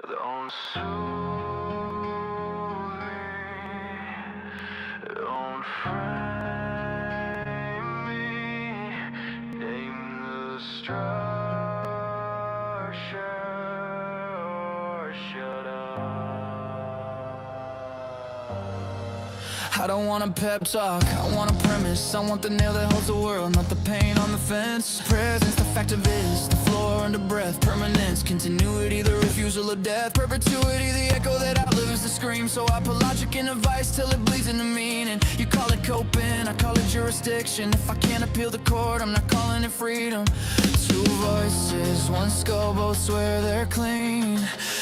Don't soothe me, don't frame me, name the structure or shut up. I don't want a pep talk, I want a premise. I want the nail that holds the world, not the pain on the fence. Presence, the fact of is, the floor under breath. Permanence, continuity, the refusal of death. Perpetuity, the echo that outlives the scream. So I put logic in a vice till it bleeds into meaning. You call it coping, I call it jurisdiction. If I can't appeal the court, I'm not calling it freedom. Two voices, one skull, both swear they're clean.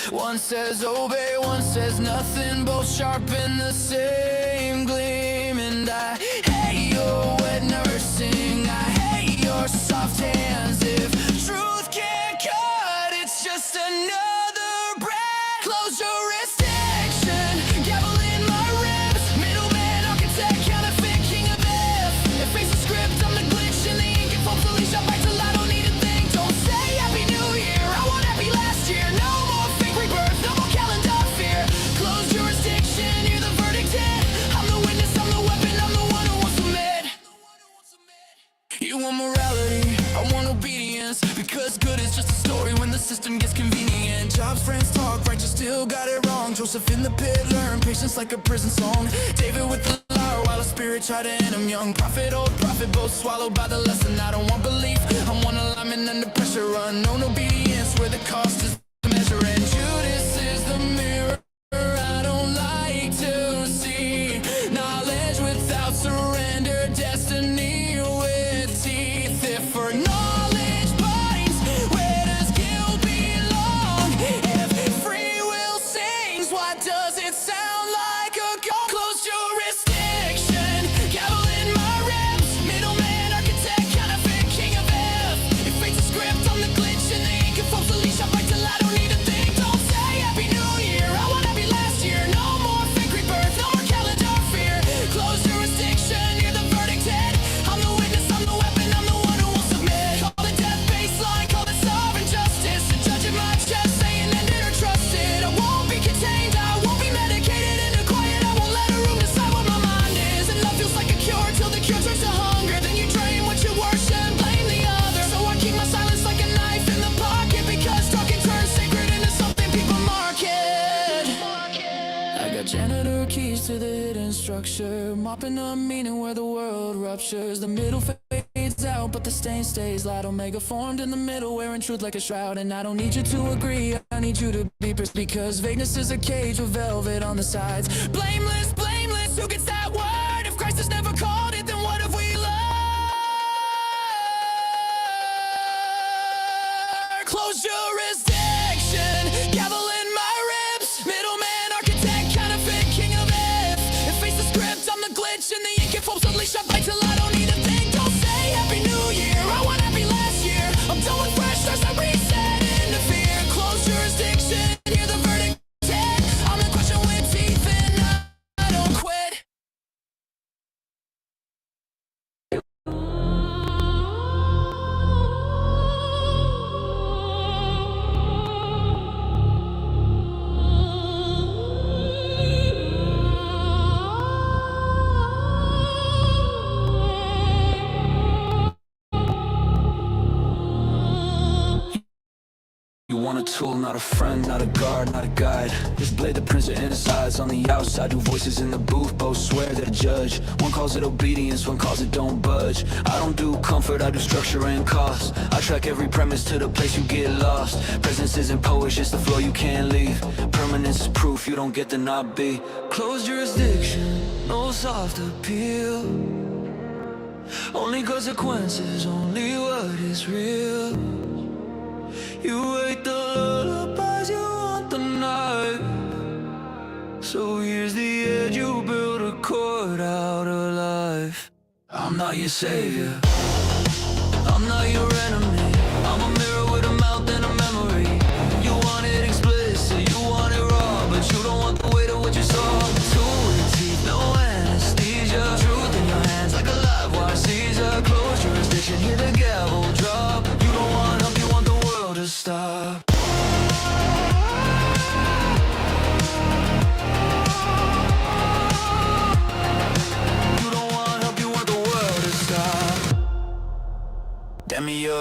One says obey, one says nothing. Both sharpen the same gleam. And I hate your wet nursing, I hate your soft hands. If truth can't cut, it's just another breath. Close jurisdiction, gavel in my ribs. Middleman, architect, counterfeit, king of F. It faces the script, I'm the glitch in the ink. It folds the leash, I bite till I don't need a thing. Don't say happy new year, I want happy last year. No more fake rebirth, no more calendar fear. Close jurisdiction, hear the verdict hit. I'm the witness, I'm the weapon, I'm the one who won't submit. You want morality, I want obedience. Because good is just a story when the system gets convenient. Jobs, friends talk, righteous still got it wrong. Joseph in the pit, learn patience like a prison song. David with the lyre while a spirit tried to end him young. Prophet, old prophet, both swallowed by the lesson. I don't want belief, I want alignment under pressure. Unknown obedience where the cost is the measure. And Judas is the mirror I don't like to see. Knowledge without surrender, destiny with teeth. If for knowledge binds, where does guilt belong? If free will sings, why does it sound like a gong? Close jurisdiction, gavel in my ribs. Middleman, architect, counterfeit, king of F. If fate's a script, I'm the glitch in the ink. It folds the leash, I bite till I don't need a thing. Don't say happy new year, I want happy last year. No more fake rebirth, no more calendar fear. Close jurisdiction, hear the verdict hit. I'm the witness, I'm the weapon, I'm the one who won't submit. Call it death baseline, call it sovereign justice. The judge in my chest saying end it or trust it. I won't be contained, I won't be medicated into quiet. I won't let a room decide what my mind is. And love feels like a cure till the cure turns to hunger. Then you drain what you worship, blame the other. So I keep my silence like a knife in the pocket. Because talk can turn sacred into something people market. I got janitor keys to the hidden structure, mopping up meaning where the world ruptures. The middle fades out, but the stain stays loud. Omega formed in the middle, wearing truth like a shroud. And I don't need you to agree, I need you to be pissed. Because vagueness is a cage with velvet on the sides. Blameless, blameless, who gets that word? If Christ has never called it, then what have we learned? Close jurisdiction, gavel in my ribs. Middleman, architect, counterfeit, king of F. If face the script, I'm the glitch in the ink. It folds the leash, I bite till I don't need a thing. Don't say happy new year, I want happy last year. I'm done with fresh starts, I reset into fear. Close jurisdiction, hear the verdict hit. I'm the question with teeth and I don't quit. You want a tool, not a friend, not a guard, not a guide. This blade that prints it in his eyes. On the outside, two voices in the booth, both swear they're the judge. One calls it obedience, one calls it don't budge. I don't do comfort, I do structure and cost. I track every premise to the place you get lost. Presence isn't poetry, it's the flow you can't leave. Permanence is proof you don't get to not be. Closed jurisdiction, no soft appeal. Only consequences, only what is real. You hate the lullabies, you want the night. So here's the edge, you build a court out of life. I'm not your savior, I'm not your enemy. I'm a mirror with a mouth and a memory. You want it explicit, you want it raw, but you don't want the weight of what you saw. Two teeth, no anesthesia. Truth in your hands like a live wire Caesar. Close jurisdiction, hear the gavel drop. You don't want help, you want the world to stop.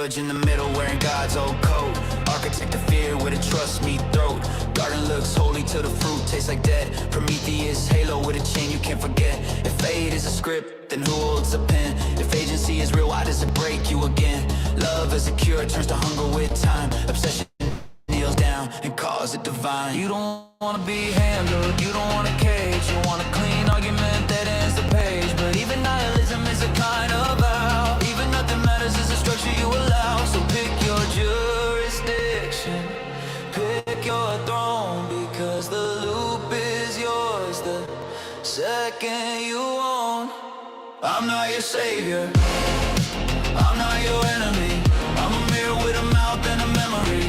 judge in the middle wearing God's old coat. Architect of fear with a trust me throat. Garden looks holy till the fruit tastes like dead. Prometheus halo with a chain you can't forget. If fate is a script, then who holds the pen? If agency is real, why does it break you again? Love as a cure turns to hunger with time. Obsession kneels down and calls it divine. You don't wanna be handled, you don't want a cage. You want a clean argument that ends the page. But even nihilism is a kind of vow. Even nothing matters is the structure you allow. So pick your jurisdiction, pick your throne, because the loop is yours the second you own. I'm not your savior, I'm not your enemy. I'm a mirror with a mouth and a memory.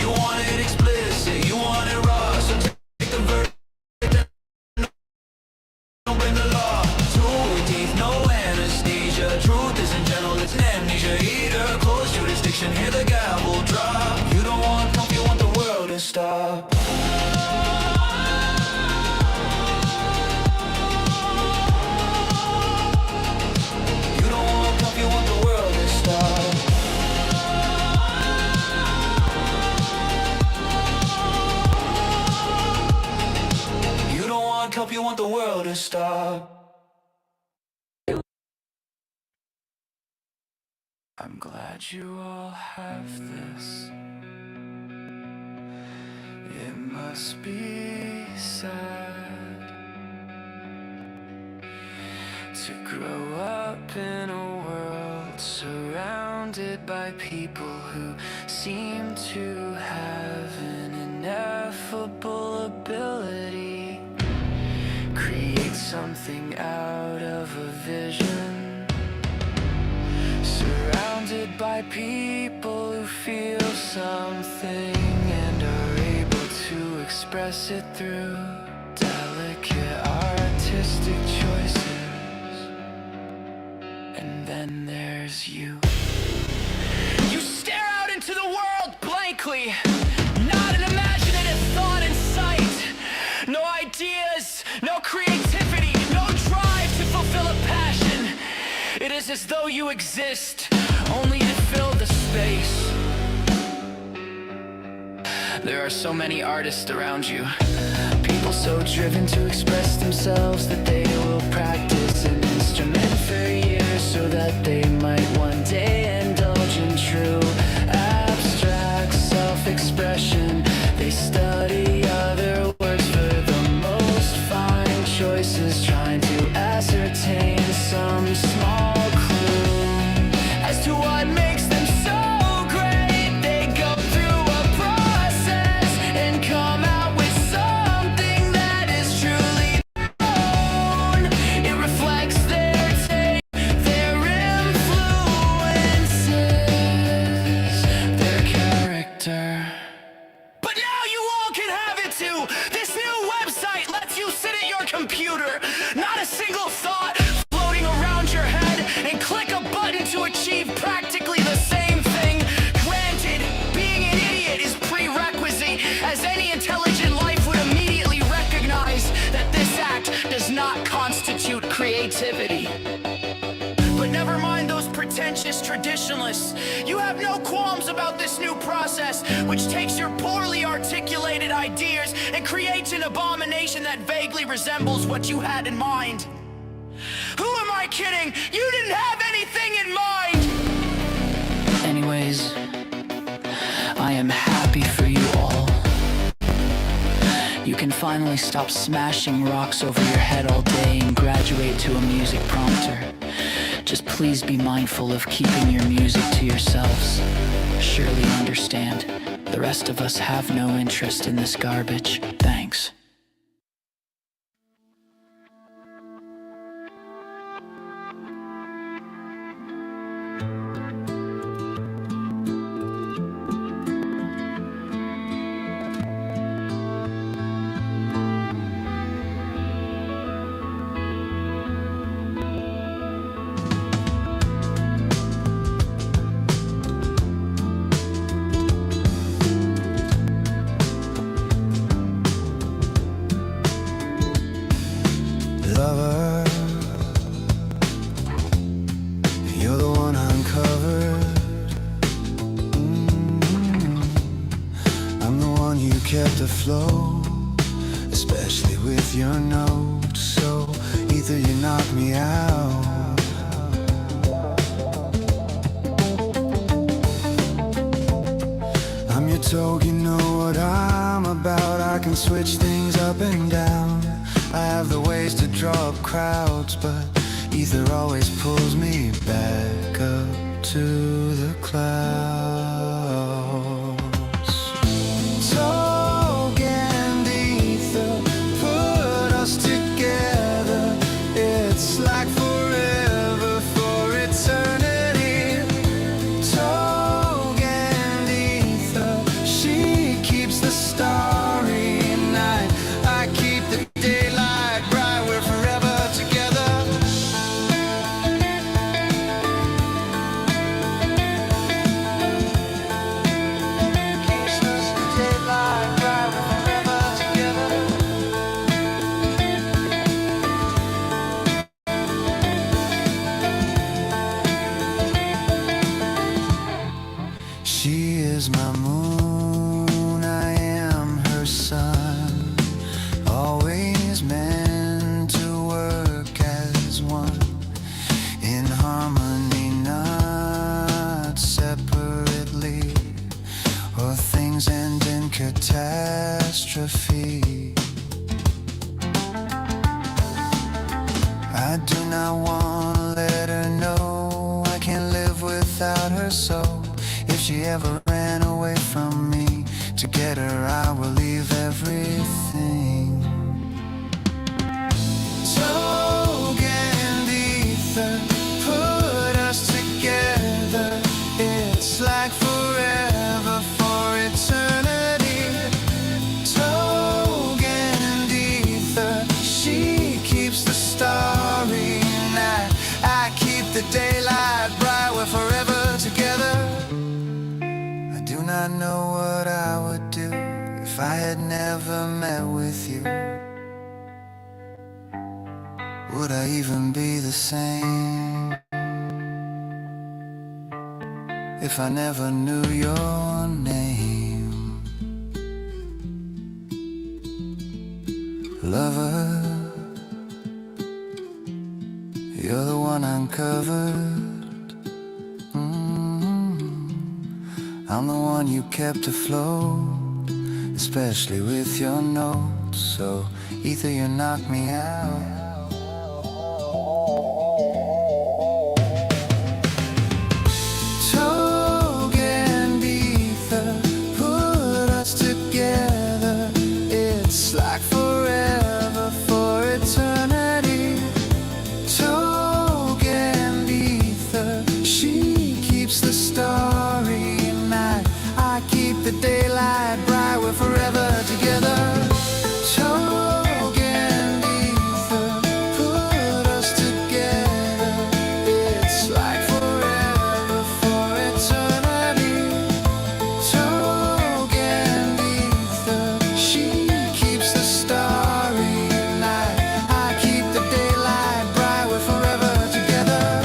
You want it explicit, you want it raw. So take the verdict, don't bring the law. Two teeth, no anesthesia. Truth isn't gentle, it's an amnesia eater. Close jurisdiction, hear the gavel drop. You don't want help, you want the world to stop. You don't want help, you want the world to stop. You don't want help, you want the world to stop. I'm glad you all have this. It must be sad to grow up in a world surrounded by people who seem to have an ineffable ability. Create something out of a vision. Surrounded by people who feel something and are able to express it through delicate artistic choices. And then there's you. You stare out into the world blankly, not an imaginative thought in sight. No ideas, no creativity, no drive to fulfill a passion. It is as though you exist only to fill the space. There are so many artists around you, people so driven to express themselves that they will practice an instrument for years so that they might one day indulge in true abstract self-expression. They study other works for the most fine choices, trying to ascertain some small clue as to what makes them so great. They go through a process and come out with something that is truly their own. It reflects their taste, their influences, their character. But now you all can have it too. This new website lets you sit at your computer, not a single thought floating around your head, and click a button to achieve practically the same thing. Granted, being an idiot is prerequisite, as any intelligent life would immediately recognize that this act does not constitute creativity. But never mind those pretentious traditionalists. You have no qualms about this new process, which takes your poorly articulated ideas and creates an abomination that vaguely resembles what you had in mind. Who am I kidding? You didn't have anything in mind! Anyways, I am happy for you all. You can finally stop smashing rocks over your head all day and graduate to a music prompter. Just please be mindful of keeping your music to yourselves. Surely you understand. The rest of us have no interest in this garbage. Thanks. with your note, so either you knock me out. I'm your toad, you know what I'm about. I can switch things up and down. I have the ways to draw up crowds, but ether always pulls me back up to the clouds. Toad and ether put us together. It's like forever for eternity. Toad and ether, she keeps the starry night. I keep the daylight bright. We're forever together. Keeps us the daylight bright. We're forever together. She is my moon, I am her sun. Always meant to work as one, in harmony, not separately, or things end in catastrophe. I do not want to let her know I can't live without her, so if she ever ran away from me, to get her I will leave everything. Toad and ether put us together. It's like forever for eternity. Toad and ether, she keeps the starry night. I keep the daylight bright. We're forever together. I do not know what I would do if I had never met with you. Would I even be the same if I never knew your name? Lover, you're the one uncovered. I'm the one you kept afloat, especially with your notes, so either you knock me out. Toad and ether put us together. It's like forever for eternity. Toad and ether, she keeps the starry night. I keep the daylight bright. We're forever together. Toad and ether put us together. It's like forever for eternity. Toad and ether, she keeps the starry night. I keep the daylight bright. We're forever together.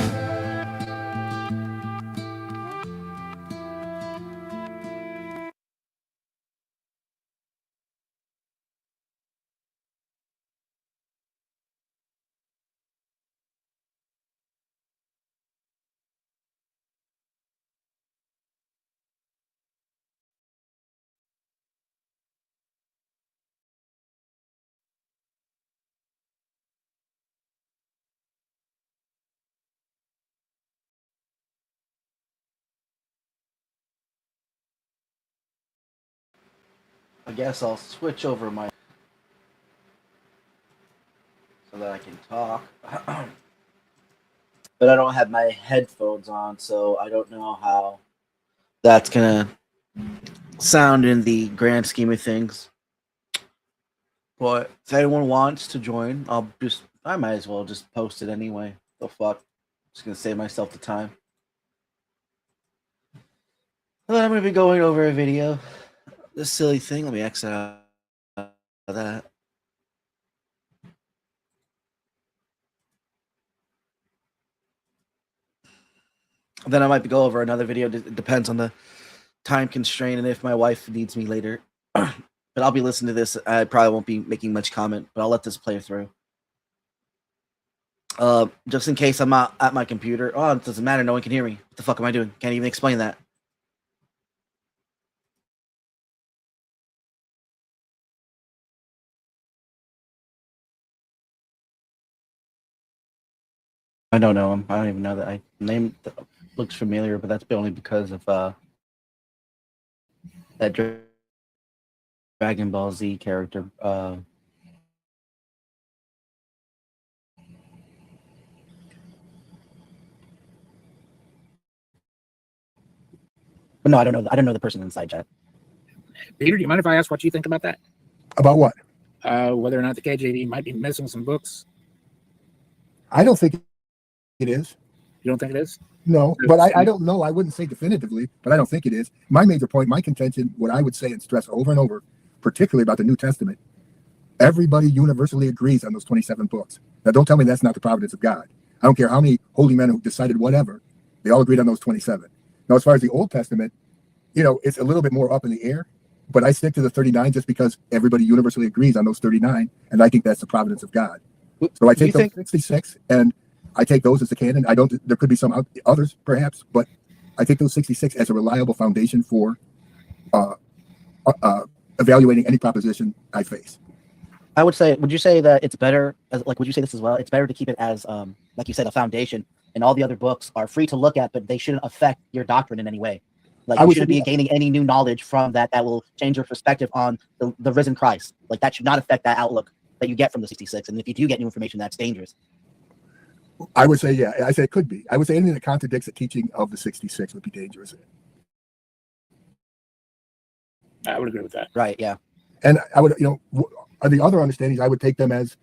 I guess I'll switch over my so that I can talk. But I don't have my headphones on, so I don't know how that's gonna sound in the grand scheme of things. But if anyone wants to join, I might as well just post it anyway. The fuck. Just gonna save myself the time. And then I'm gonna be going over a video. This silly thing. Let me exit out of that. Then I might go over another video. It depends on the time constraint and if my wife needs me later. but I'll be listening to this. I probably won't be making much comment, but I'll let this play through. Just in case I'm not at my computer. Oh, it doesn't matter. No one can hear me. What the fuck am I doing? Can't even explain that. I don't know him. I don't even know that. I name looks familiar, but that's only because of that Dragon Ball Z character. But no, I don't know. I don't know the person inside chat. Peter, do you mind if I ask what you think about that? About what? Whether or not the KJV might be missing some books. I don't think it is. You don't think it is? No, but I don't know. I wouldn't say definitively, but I don't think it is. My major point, my contention, what I would say and stress over and over, particularly about the New Testament, everybody universally agrees on those 27 books. Now, don't tell me that's not the providence of God. I don't care how many holy men who decided whatever. They all agreed on those 27. Now, as far as the Old Testament, it's a little bit more up in the air, but I stick to the 39 just because everybody universally agrees on those 39, and I think that's the providence of God. So I take those 66, and I take those as the canon. There could be some others, perhaps, but I take those 66 as a reliable foundation for evaluating any proposition I face. I would say, would you say that it's better, would you say this as well? It's better to keep it as, like you said, a foundation, and all the other books are free to look at, but they shouldn't affect your doctrine in any way. Like, you shouldn't be gaining any new knowledge from that will change your perspective on the risen Christ. Like, that should not affect that outlook that you get from the 66. And if you do get new information, that's dangerous. I would say, yeah. I say it could be. I would say anything that contradicts the teaching of the 66 would be dangerous. I would agree with that. Right, yeah. And I would, the other understandings, I would take them as,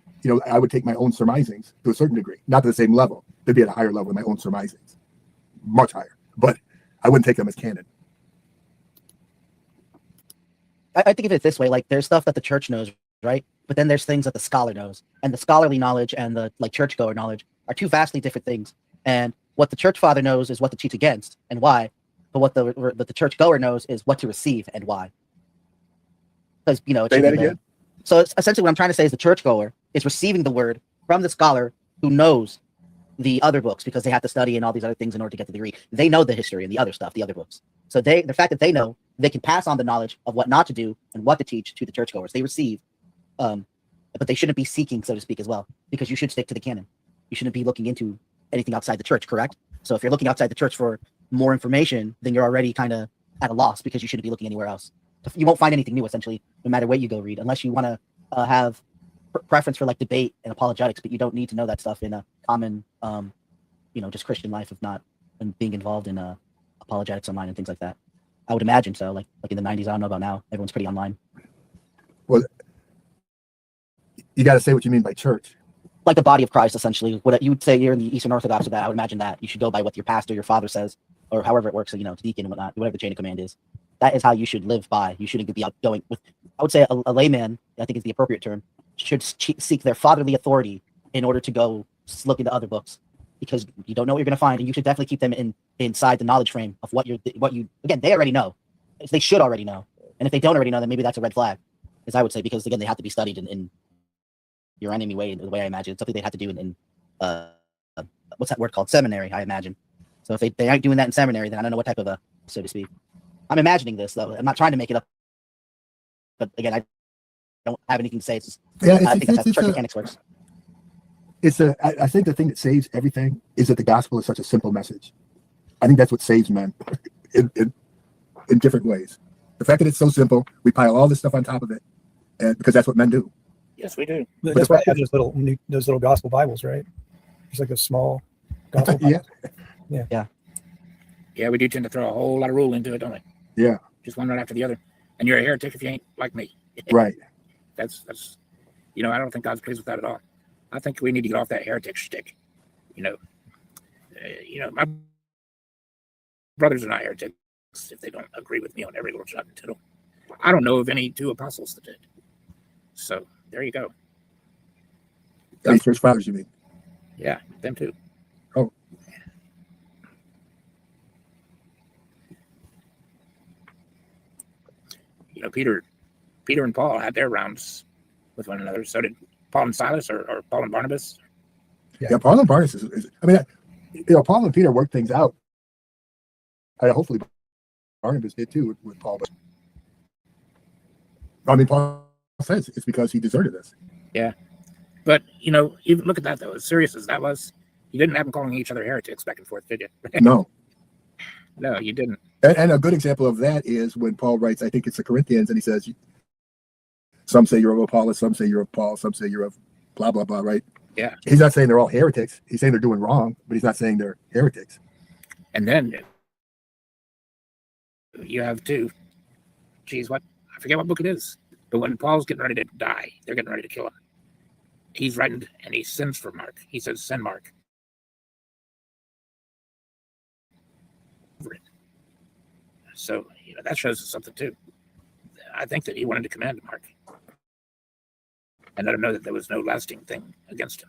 I would take my own surmisings to a certain degree. Not to the same level. They'd be at a higher level than my own surmisings. Much higher. But I wouldn't take them as canon. I think of it this way, like, there's stuff that the church knows, right? But then there's things that the scholar knows. And the scholarly knowledge and the churchgoer knowledge are two vastly different things. And what the church father knows is what to teach against and why. But what the churchgoer knows is what to receive and why. Because, Say that again? So it's essentially what I'm trying to say is the churchgoer is receiving the word from the scholar who knows the other books, because they have to study and all these other things in order to get the degree. They know the history and the other stuff, the other books. So the fact that they know, they can pass on the knowledge of what not to do and what to teach to the churchgoers. They receive, but they shouldn't be seeking, so to speak, as well, because you should stick to the canon. You shouldn't be looking into anything outside the church, correct? So if you're looking outside the church for more information, then you're already kind of at a loss, because you shouldn't be looking anywhere else. You won't find anything new, essentially, no matter where you go read, unless you want to have preference for debate and apologetics, but you don't need to know that stuff in a common just Christian life of not and being involved in apologetics online and things like that. I would imagine so. Like in the 90s, I don't know about now. Everyone's pretty online. Well, you got to say what you mean by church. Like the body of Christ, essentially. What you would say you're in the Eastern Orthodox, or that I would imagine that you should go by what your pastor, your father says, or however it works. Deacon and whatnot, whatever the chain of command is. That is how you should live by. You shouldn't be outgoing with. I would say a layman, I think is the appropriate term, should seek their fatherly authority in order to go look into other books, because you don't know what you're going to find, and you should definitely keep them inside the knowledge frame of what you again, they already know. They should already know, and if they don't already know, then maybe that's a red flag, as I would say, because again, they have to be studied in your enemy way, the way I imagine. It's something they have to do in what's that word called? Seminary, I imagine. So if they aren't doing that in seminary, then I don't know what type of so to speak. I'm imagining this though. I'm not trying to make it up, but again, I don't have anything to say. I think that's how church mechanics works. I think the thing that saves everything is that the gospel is such a simple message. I think that's what saves men in different ways. The fact that it's so simple, we pile all this stuff on top of it, and because that's what men do. Yes, we do. But that's why I have those little gospel Bibles, right? It's like a small gospel Bible. Yeah, we do tend to throw a whole lot of rule into it, don't we? Yeah. Just one right after the other. And you're a heretic if you ain't like me. Right. That's I don't think God's pleased with that at all. I think we need to get off that heretic shtick. My brothers are not heretics if they don't agree with me on every little jot and tittle. I don't know of any two apostles that did. So there you go. Any church fathers, you mean? Yeah, them too. Oh. Peter, Peter and Paul had their rounds with one another. So did Paul and Silas, or Paul and Barnabas. Yeah, Paul and Barnabas is I mean, Paul and Peter worked things out. Hopefully Barnabas did too with Paul. But I mean, Paul says it's because he deserted us. Yeah. But, even look at that, though. As serious as that was, you didn't have them calling each other heretics back and forth, did you? No. No, you didn't. And a good example of that is when Paul writes, I think it's the Corinthians, and he says, some say you're of Apollos, some say you're of Paul, some say you're of blah, blah, blah, right? Yeah. He's not saying they're all heretics. He's saying they're doing wrong, but he's not saying they're heretics. And then you have I forget what book it is, but when Paul's getting ready to die, they're getting ready to kill him. He's writing and he sends for Mark. He says, send Mark. So, that shows us something too. I think that he wanted to commend Mark and let him know that there was no lasting thing against him.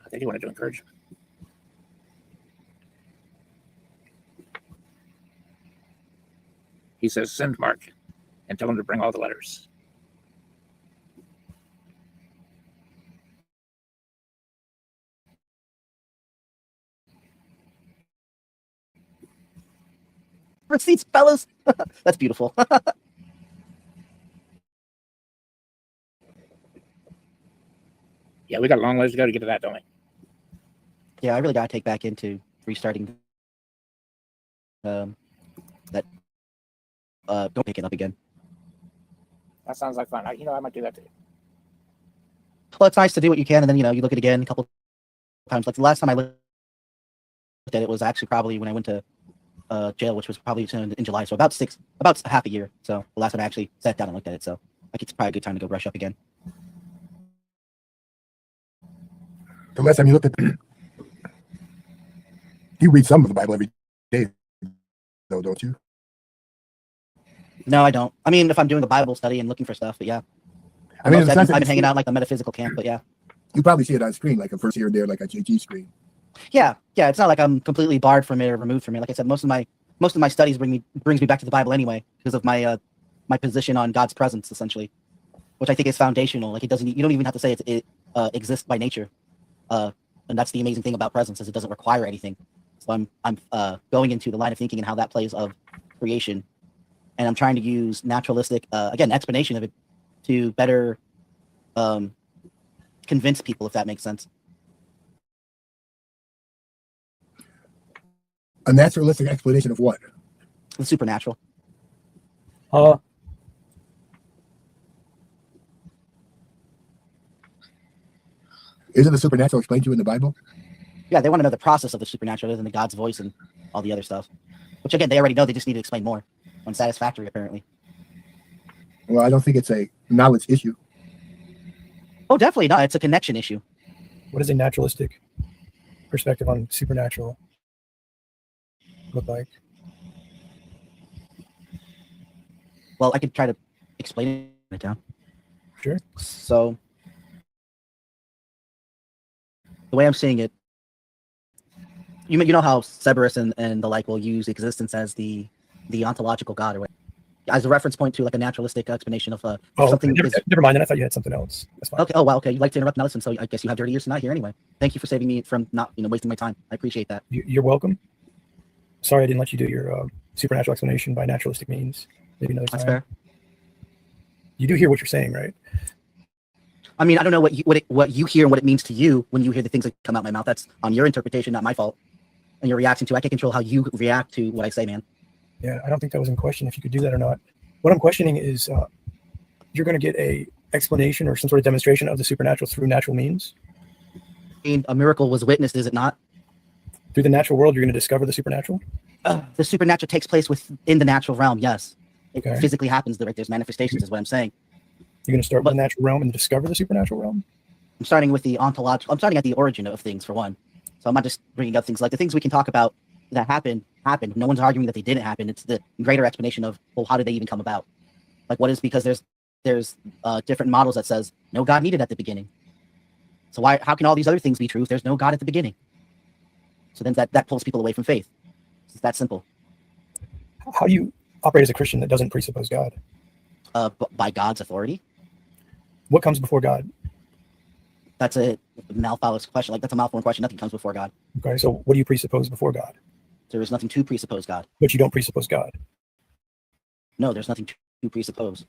I think he wanted to encourage him. He says, send Mark and tell him to bring all the letters. Receipts, fellas. That's beautiful. Yeah, we got a long ways to go to get to that, don't we? Yeah, I really got to take back into restarting that. Don't pick it up again. That sounds like fun. I might do that too. Well, it's nice to do what you can, and then you look at it again a couple times. Like the last time I looked at it was actually probably when I went to jail, which was probably in July, so about half a year. So the last time I actually sat down and looked at it, so like it's probably a good time to go brush up again. The last time you looked at you read some of the Bible every day, though, don't you? No, I don't. I mean, if I'm doing a Bible study and looking for stuff, but yeah. I mean, I've been hanging out like the metaphysical camp, but yeah. You probably see it on screen, like a first here and there, like a JG screen. Yeah. It's not like I'm completely barred from it or removed from it. Like I said, most of my studies brings me back to the Bible anyway because of my my position on God's presence, essentially, which I think is foundational. Like you don't even have to say it exists by nature, and that's the amazing thing about presence is it doesn't require anything. So I'm going into the line of thinking and how that plays of creation, and I'm trying to use naturalistic explanation of it to better convince people, if that makes sense. A naturalistic explanation of what? The supernatural. Isn't the supernatural explained to you in the Bible? Yeah, they want to know the process of the supernatural other than the God's voice and all the other stuff. Which again, they already know. They just need to explain more. Unsatisfactory, apparently. Well, I don't think it's a knowledge issue. Oh, definitely not. It's a connection issue. What does a naturalistic perspective on supernatural look like? Well, I could try to explain it down. Sure. So, the way I'm seeing it, you know how Cerberus and the like will use existence as the ontological God or whatever, as a reference point to like a naturalistic explanation of something. Never mind. Then I thought you had something else. That's fine. Okay. Oh wow. Okay. You'd like to interrupt now, listen. So I guess you have dirty ears tonight here anyway. Thank you for saving me from not wasting my time. I appreciate that. You're welcome. Sorry, I didn't let you do your supernatural explanation by naturalistic means. Maybe another time. That's fair. You do hear what you're saying, right? I mean, I don't know what you hear and what it means to you when you hear the things that come out my mouth. That's on your interpretation, not my fault. And your reaction to. I can control how you react to what I say, man. Yeah, I don't think that was in question if you could do that or not. What I'm questioning is you're going to get a explanation or some sort of demonstration of the supernatural through natural means. I mean, a miracle was witnessed, is it not? Through the natural world, you're going to discover the supernatural? The supernatural takes place within the natural realm, yes. It Okay. physically happens. There's manifestations, is what I'm saying. You're going to start with the natural realm and discover the supernatural realm? I'm starting with the ontological. I'm starting at the origin of things, for one. So I'm not just bringing up things like the things we can talk about that happened. No one's arguing that they didn't happen. It's the greater explanation of, well, how did they even come about? Like, what is, because there's different models that says no God needed at the beginning. So how can all these other things be true if there's no God at the beginning? So then that pulls people away from faith. It's that simple. How do you operate as a Christian that doesn't presuppose God? by God's authority. What comes before God? That's a malfalous question. Like, that's a malformed question. Nothing comes before God. Okay, so what do you presuppose before God? There is nothing to presuppose God. But you don't presuppose God. No, there's nothing to presuppose.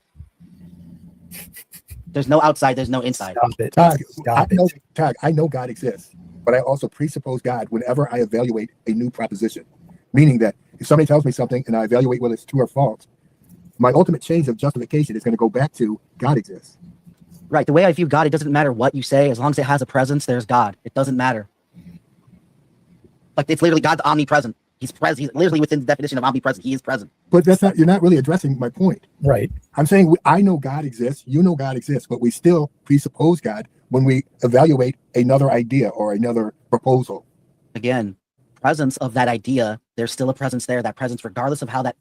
There's no outside. There's no inside. Stop it. Tag, Stop it. I know God exists, but I also presuppose God whenever I evaluate a new proposition. Meaning that if somebody tells me something and I evaluate whether it's true or false, my ultimate change of justification is going to go back to God exists. Right. The way I view God, it doesn't matter what you say. As long as it has a presence, there's God. It doesn't matter. Like, it's literally God's omnipresent. He's present. He's literally within the definition of omnipresent. He is present. But that's not, you're not really addressing my point. Right. I'm saying I know God exists, you know God exists, but we still presuppose God when we evaluate another idea or another proposal. Again, presence of that idea, there's still a presence there. That presence, regardless of how that,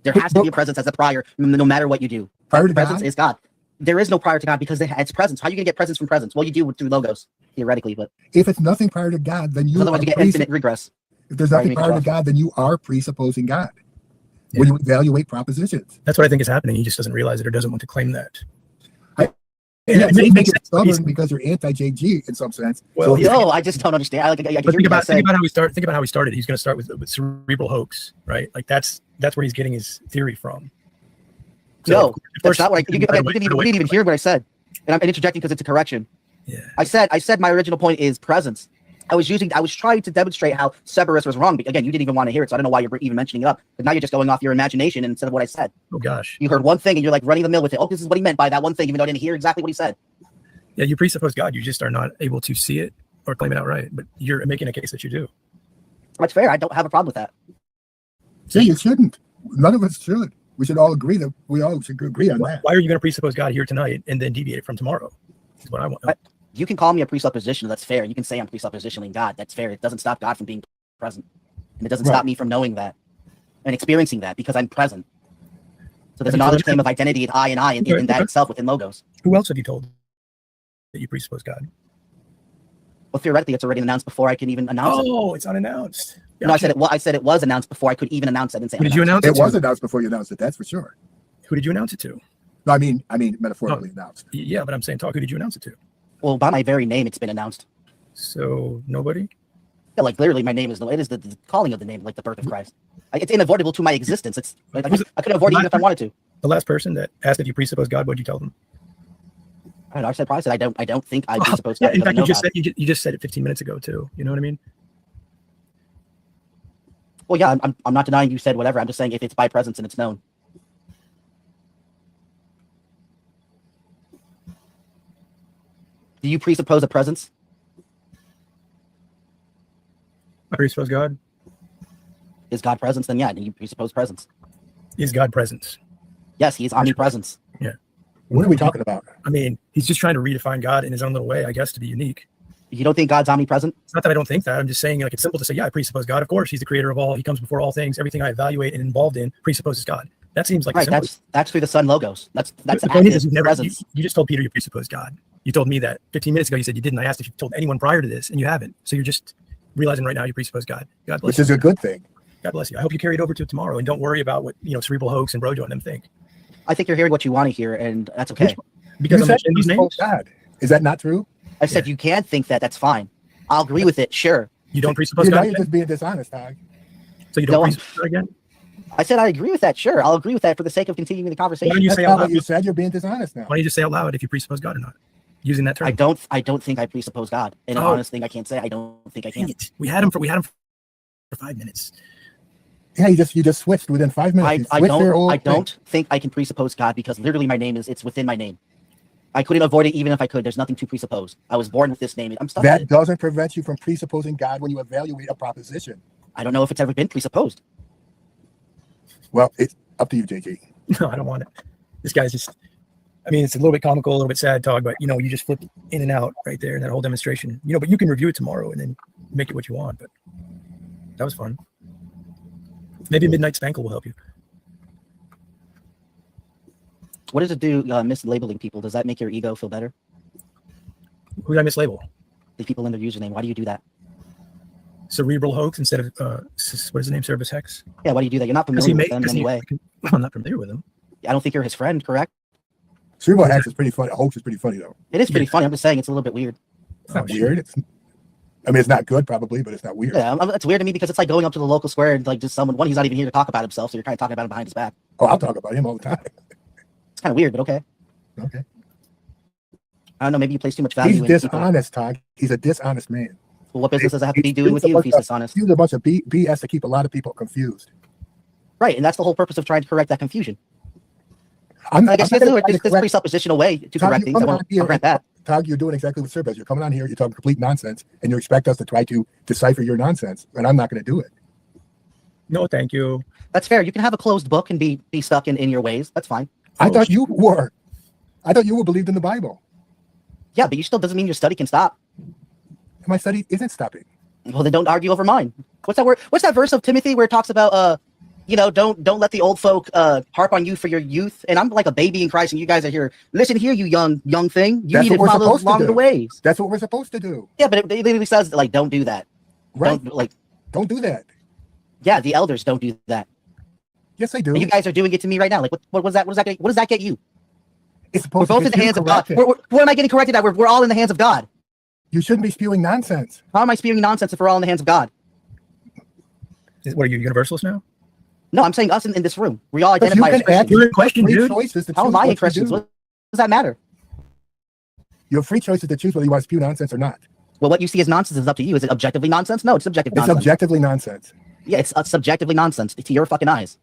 there has to be a presence as a prior, no matter what you do. Prior to Presence God? is God. There is no prior to God because it's presence. How are you going to get presence from presence? Well, you do through logos, theoretically, but If it's nothing prior to God, then you otherwise are you get infinite regress. if there's Sorry, nothing make it prior to rough. God, then you are presupposing God Yeah. when you evaluate propositions. That's what I think is happening. He just doesn't realize it or doesn't want to claim that. And it it makes makes it sense. stubborn because you're anti-JG in some sense. Well, So yeah. No, I just don't understand. I But hear think you about guys say, how he started. Think about how he started. He's going to start with cerebral hoax, right? Like that's where he's getting his theory from. So, no, of that's course, not what I. you You can didn't even hear what I said, and I'm interjecting because it's a correction. Yeah. I said my original point is presence. I was trying to demonstrate how Cerberus was wrong. But again, you didn't even want to hear it, so I don't know why you're even mentioning it up. But now you're just going off your imagination instead of what I said. Oh gosh. You heard one thing and you're like running the mill with it. Oh, this is what he meant by that one thing, even though I didn't hear exactly what he said. Yeah, you presuppose God. You just are not able to see it or claim it outright. But you're making a case that you do. That's fair. I don't have a problem with that. see, you shouldn't. None of us should. We should all agree that we all should agree on that. Why are you going to presuppose God here tonight and then deviate from tomorrow? That's what I want. You can call me a presupposition. That's fair. You can say I'm presuppositioning God. That's fair. It doesn't stop God from being present, and it doesn't Right. stop me from knowing that and experiencing that because I'm present. So there's a Have you knowledge told claim him- of identity in I and I, and in that itself within logos. Who else have you told that you presuppose God? Well, theoretically, it's already announced before I can even announce it. Oh, it's unannounced. No, I said it. Well, I said it was announced before I could even announce it. I didn't say Who did you announced. announce It it was to? announced before you announced it, that's for sure. Who did you announce it to? No, I mean metaphorically announced. Yeah, but I'm saying, talk. Who did you announce it to? Well, by my very name, it's been announced. So nobody. Yeah, like literally, my name is the calling of the name, like the birth of Christ. It's unavoidable to my existence. It's like, I couldn't avoid it even if I wanted to. The last person that asked if you presuppose God, what'd you tell them? I don't know, I said probably said I don't think I presuppose Yeah, God. in because I fact, you know just God. said you just said it 15 minutes ago too. You know what I mean? Well, yeah, I'm not denying you said whatever. I'm just saying if it's by presence and it's known. Do you presuppose a presence? I presuppose God. Is God presence? Then yeah, you presuppose presence. Is God presence? Yes, he is omnipresence. What are we talking about? I mean, he's just trying to redefine God in his own little way, I guess, to be unique. You don't think God's omnipresent? It's not that I don't think that. I'm just saying, like, it's simple to say, yeah, I presuppose God. Of course, he's the creator of all. He comes before all things. Everything I evaluate and involved in presupposes God. That seems like Right. simple. That's through the Son logos. That's The point is, active you've never. presence. You just told Peter you presuppose God. You told me that 15 minutes ago. You said you didn't. I asked if you told anyone prior to this, and you haven't. So you're just realizing right now you presuppose God. God bless Which you. is a good thing. God bless you. I hope you carry it over to tomorrow, and don't worry about what cerebral hoax and Brojo and them think. I think you're hearing what you want to hear, and that's okay. Because You I'm said mentioning these names. God. Is that not true? I said you can think that. That's fine. I'll agree with it. Sure. You don't presuppose Now God you're again? just being dishonest, Tag. So you No, don't I'm- presuppose God again? I said I agree with that. Sure. I'll agree with that for the sake of continuing the Why conversation. don't you That's say not out what loud? you said. You're being dishonest now. Why don't you just say out loud if you presuppose God or not? Using that term. I don't think I presuppose God. And an Oh. honest thing I can't say. I don't think I Dang can. it. We had him for 5 minutes. Yeah, you just switched within 5 minutes. I You switched your whole don't thing. think I can presuppose God because literally my name it's within my name. I couldn't avoid it even if I could. There's nothing to presuppose. I was born with this name. I'm stuck at That it. doesn't prevent you from presupposing God when you evaluate a proposition. I don't know if it's ever been presupposed. Well, it's up to you, JG. No, I don't want it. This guy's just, I mean, it's a little bit comical, a little bit sad talk, but you just flipped in and out right there in that whole demonstration. But you can review it tomorrow and then make it what you want. But that was fun. Maybe Midnight Spankle will help you. What does it do mislabeling people? Does that make your ego feel better? Who did I mislabel? The people in their username. Why do you do that? Cerebral hoax instead of, what is the name? Cerberus Hex? Yeah, why do you do that? You're not familiar with them in any way. I'm not familiar with him. I don't think you're his friend, correct? Cerebral X is pretty funny. Hoax is pretty funny though. It is pretty funny. I'm just saying it's a little bit weird. It's not weird. I mean, it's not good probably, but it's not weird. Yeah, it's weird to me because it's like going up to the local square and like just someone. One, he's not even here to talk about himself, so you're kind of talking about him behind his back. Oh, I'll talk about him all the time. It's kind of weird, but okay. Okay. I don't know. Maybe you place too much value. He's in dishonest, Todd. He's a dishonest man. Well, what business does that have to be doing with you if he's dishonest? He's a bunch of BS to keep a lot of people confused. Right, and that's the whole purpose of trying to correct that confusion. I guess there's a presuppositional way to correct things. I'll grant that. Todd, you're doing exactly what Sir does. You're coming on here, you're talking complete nonsense, and you expect us to try to decipher your nonsense, and I'm not going to do it. No, thank you. That's fair. You can have a closed book and be stuck in your ways. That's fine. I thought you were. I thought you were believed in the Bible. Yeah, but you still doesn't mean your study can stop. My study isn't stopping. Well, then don't argue over mine. What's that word? What's that verse of Timothy where it talks about don't let the old folk harp on you for your youth. And I'm like a baby in Christ, and you guys are here. Listen here, you young thing. You need to follow along the ways. That's what we're supposed to do. Yeah, but it literally says like, don't do that. Right. Don't do that. Yeah, the elders don't do that. Yes, they do. And you guys are doing it to me right now. Like, what was that? What does that get you? It's supposed we're both in the hands of God. Where am I getting corrected at? We're all in the hands of God. You shouldn't be spewing nonsense. How am I spewing nonsense if we're all in the hands of God? What are you, universalist now? No, I'm saying us in this room. We all identify as Christians. Your question, dude. How am I a Christian? What does that matter? You have free choices to choose whether you want to spew nonsense or not. Well, what you see as nonsense is up to you. Is it objectively nonsense? No, it's subjective nonsense. It's objectively nonsense. Yeah, it's subjectively nonsense to your fucking eyes.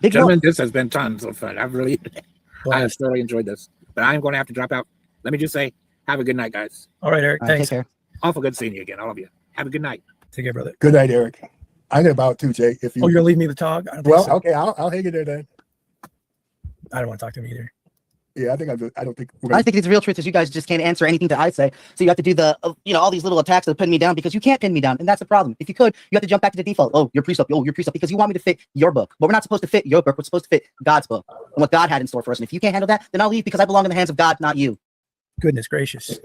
Gentlemen, this has been tons of fun. I have thoroughly enjoyed this. But I'm going to have to drop out. Let me just say, have a good night, guys. All right, Eric. Thanks. Take care. Awful good seeing you again, all of you. Have a good night. Take care, brother. Good night, Eric. I'm gonna bow too, Jay. If you you're gonna leave me the talk? Okay, I'll hang in there then. I don't want to talk to him either. Yeah, I think I don't think. I think the real truth is you guys just can't answer anything that I say, so you have to do the all these little attacks that pin me down because you can't pin me down, and that's the problem. If you could, you have to jump back to the default. Oh, your precept. Oh, your precept, because you want me to fit your book, but we're not supposed to fit your book. We're supposed to fit God's book and what God had in store for us. And if you can't handle that, then I'll leave because I belong in the hands of God, not you. Goodness gracious.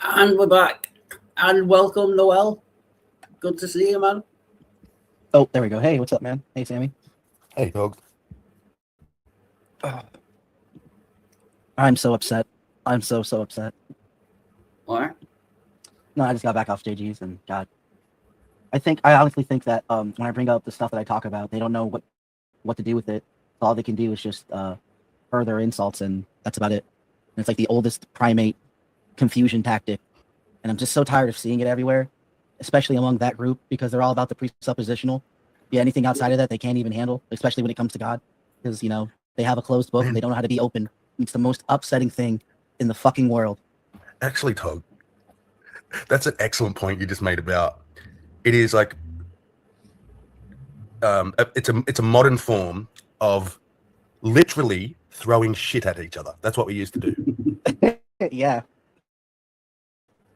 And we're back. And welcome, Noel. Good to see you, man. Oh, there we go. Hey, what's up, man? Hey, Sammy. Hey, dog. I'm so upset. I'm so upset. What? No, I just got back off JG's, and God, I honestly think that when I bring up the stuff that I talk about, they don't know what to do with it. All they can do is just further insults, and that's about it. And it's like the oldest primate confusion tactic, and I'm just so tired of seeing it everywhere, especially among that group, because they're all about the presuppositional. Yeah, anything outside of that they can't even handle, especially when it comes to God, because they have a closed book and they don't know how to be open. It's the most upsetting thing in the fucking world. Actually, Todd, that's an excellent point you just made about it is like it's a modern form of literally throwing shit at each other. That's what we used to do. Yeah.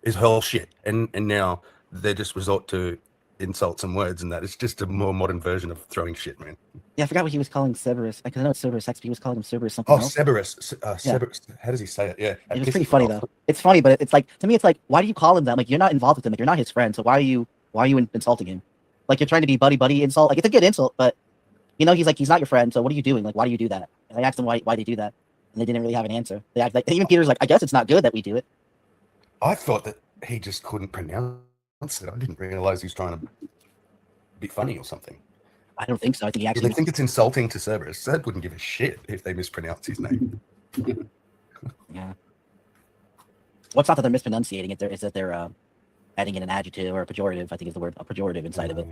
Is hurl shit, and now they just resort to insults and words and that. It's just a more modern version of throwing shit, man. Yeah, I forgot what he was calling Cerberus. Because I know it's Cerberus X, but he was calling him Cerberus something Oh, else. Cerberus. Cerberus. How does he say it? Yeah. It was pretty funny though. It's funny, but it's like, to me, it's like, why do you call him that? Like, you're not involved with him. Like, you're not his friend. So why are you insulting him? Like, you're trying to be buddy insult. Like, it's a good insult, but you know, he's like, he's not your friend. So what are you doing? Like, why do you do that? And I asked them why they do that, and they didn't really have an answer. They act like, even Peter's like, I guess it's not good that we do it. I thought that he just couldn't pronounce it. I didn't realize he was trying to be funny or something. I don't think so. I think he Do actually. they think it's insulting to Cerberus? Cerb wouldn't give a shit if they mispronounce his name. Yeah. What's not that they're mispronunciating it? Is that they're adding in an adjective or a pejorative? I think is the word a pejorative inside of it.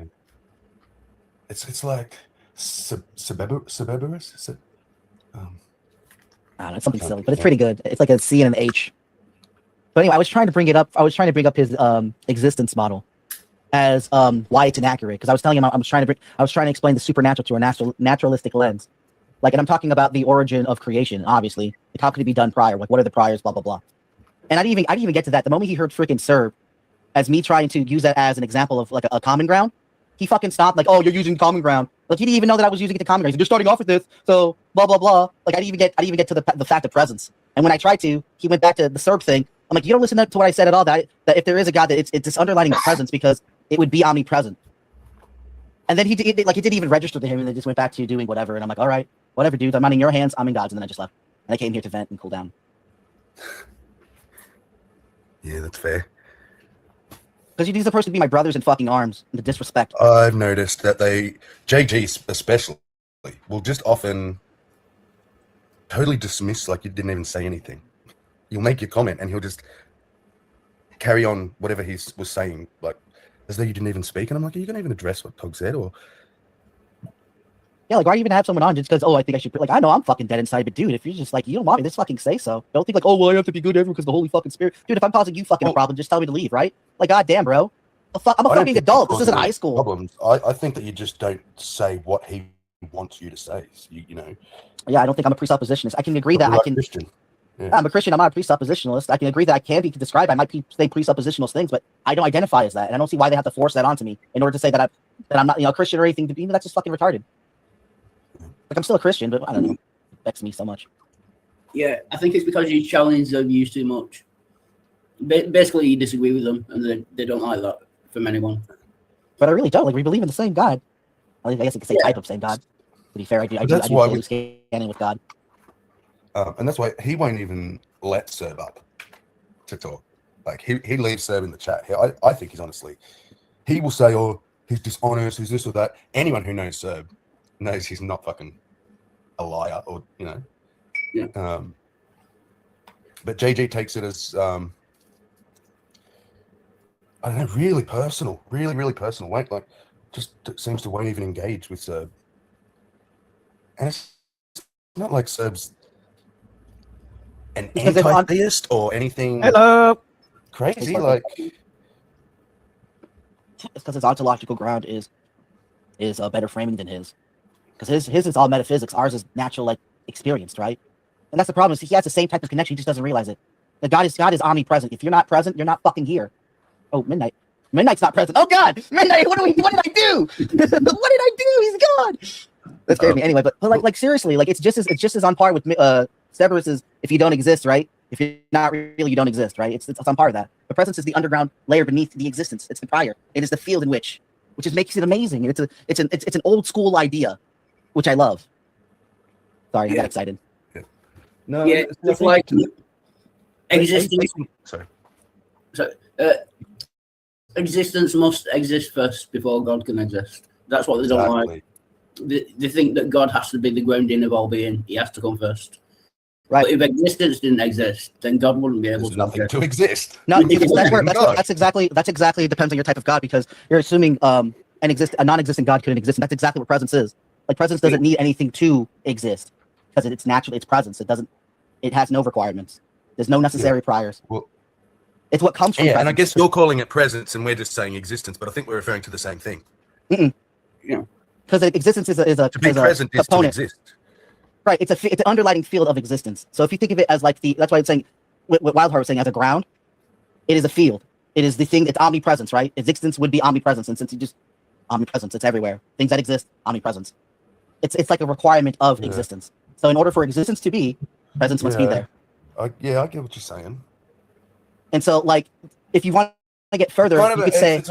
It's like Cerberus. I don't know, it's something silly, but it's pretty good. It's like a C and an H. But anyway, I was trying to bring it up. I was trying to bring up his existence model as why it's inaccurate, because I was telling him I was trying to explain the supernatural through a naturalistic lens. Like, and I'm talking about the origin of creation, obviously. Like, how could it be done prior? Like, what are the priors? Blah blah blah. And I didn't even get to that. The moment he heard freaking Serb, as me trying to use that as an example of like a common ground, he fucking stopped. Like, oh, you're using common ground. Like, he didn't even know that I was using it to common ground. He's like, you're starting off with this, so blah blah blah. Like, I didn't even get to the fact of presence. And when I tried to, he went back to the Serb thing. I'm like, you don't listen to what I said at all. That if there is a God, that it's this underlining of presence, because it would be omnipresent. And then it didn't even register to him, and they just went back to doing whatever. And I'm like, all right, whatever, dude. I'm not in your hands. I'm in God's. And then I just left. And I came here to vent and cool down. Yeah, that's fair. Because you are supposed to be my brothers in fucking arms. And the disrespect. I've noticed that JG especially, will just often totally dismiss, like you didn't even say anything. You'll make your comment and he'll just carry on whatever he was saying, like as though you didn't even speak. And I'm like, are you going to even address what Tog said? Or yeah, like, why even have someone on just because, oh, I think I should, like, I know I'm fucking dead inside, but dude, if you're just like, you don't want me, just fucking say so. Don't think like, oh, well, I have to be good everyone because the Holy fucking Spirit. Dude, if I'm causing you fucking a problem, just tell me to leave, right? Like, goddamn, bro. I'm a fucking adult. This isn't high school. Problems. I think that you just don't say what he wants you to say. So you know. Yeah, I don't think I'm a presuppositionist. I can agree that I can. Christian. Yeah. I'm a Christian. I'm not a presuppositionalist. I can agree that I can be described. I might say presuppositional things, but I don't identify as that, and I don't see why they have to force that onto me in order to say that I'm not, a Christian or anything. That's just fucking retarded. Like, I'm still a Christian, but I don't know. It affects me so much. Yeah, I think it's because you challenge their views too much. Basically, you disagree with them, and they don't like that from anyone. But I really don't. Like, we believe in the same God. I guess I could say type of same God. To be fair, I do scanning with God. And that's why he won't even let Serb up to talk. Like, he leaves Serb in the chat. I think he's honestly, he will say, oh, he's dishonest, he's this or that. Anyone who knows Serb knows he's not fucking a liar, or, you know. Yeah. But JG takes it as, I don't know, really personal, really personal. Like just seems to won't even engage with Serb. And it's not like Serb's an anti-theist or anything. Hello. Crazy, like. It's because his ontological ground is a better framing than his. Because his is all metaphysics. Ours is natural, like, experienced, right? And that's the problem. Is he has the same type of connection. He just doesn't realize it. The God is omnipresent. If you're not present, you're not fucking here. Oh, Midnight. Midnight's not present. Oh God, Midnight. What did I do? What did I do? He's gone. That scared me anyway. But like seriously, like it's just as on par with Cerberus's. If you don't exist, right? If you're not real, you don't exist, right? It's on par with that. The presence is the underground layer beneath the existence. It's the prior. It is the field in which just makes it amazing. It's an old school idea, which I love. Sorry, I got excited. Yeah. No, yeah, it's like existence. Sorry. So, existence must exist first before God can exist. That's what they don't like. They think that God has to be the grounding of all being. He has to come first. Right. But if existence didn't exist, then God wouldn't be able to exist. No, that's exactly it depends on your type of God, because you're assuming a non-existent God couldn't exist, and that's exactly what presence is. Like, presence doesn't need anything to exist because it's natural. It's presence. It has no requirements. There's no necessary priors. Well, it's what comes from presence. And I guess you're calling it presence, and we're just saying existence. But I think we're referring to the same thing. Mm-mm. Yeah. Because existence is a to be present is to exist. Right. It's an underlying field of existence. So if you think of it as like that's why it's saying what Wildheart was saying as a ground, it is a field. It is the thing. It's omnipresence, right? Existence would be omnipresence, and since you just omnipresence, it's everywhere. Things that exist, omnipresence. It's like a requirement of existence. So in order for existence to be, presence must be there. I get what you're saying. And so, like, if you want to get further, you could say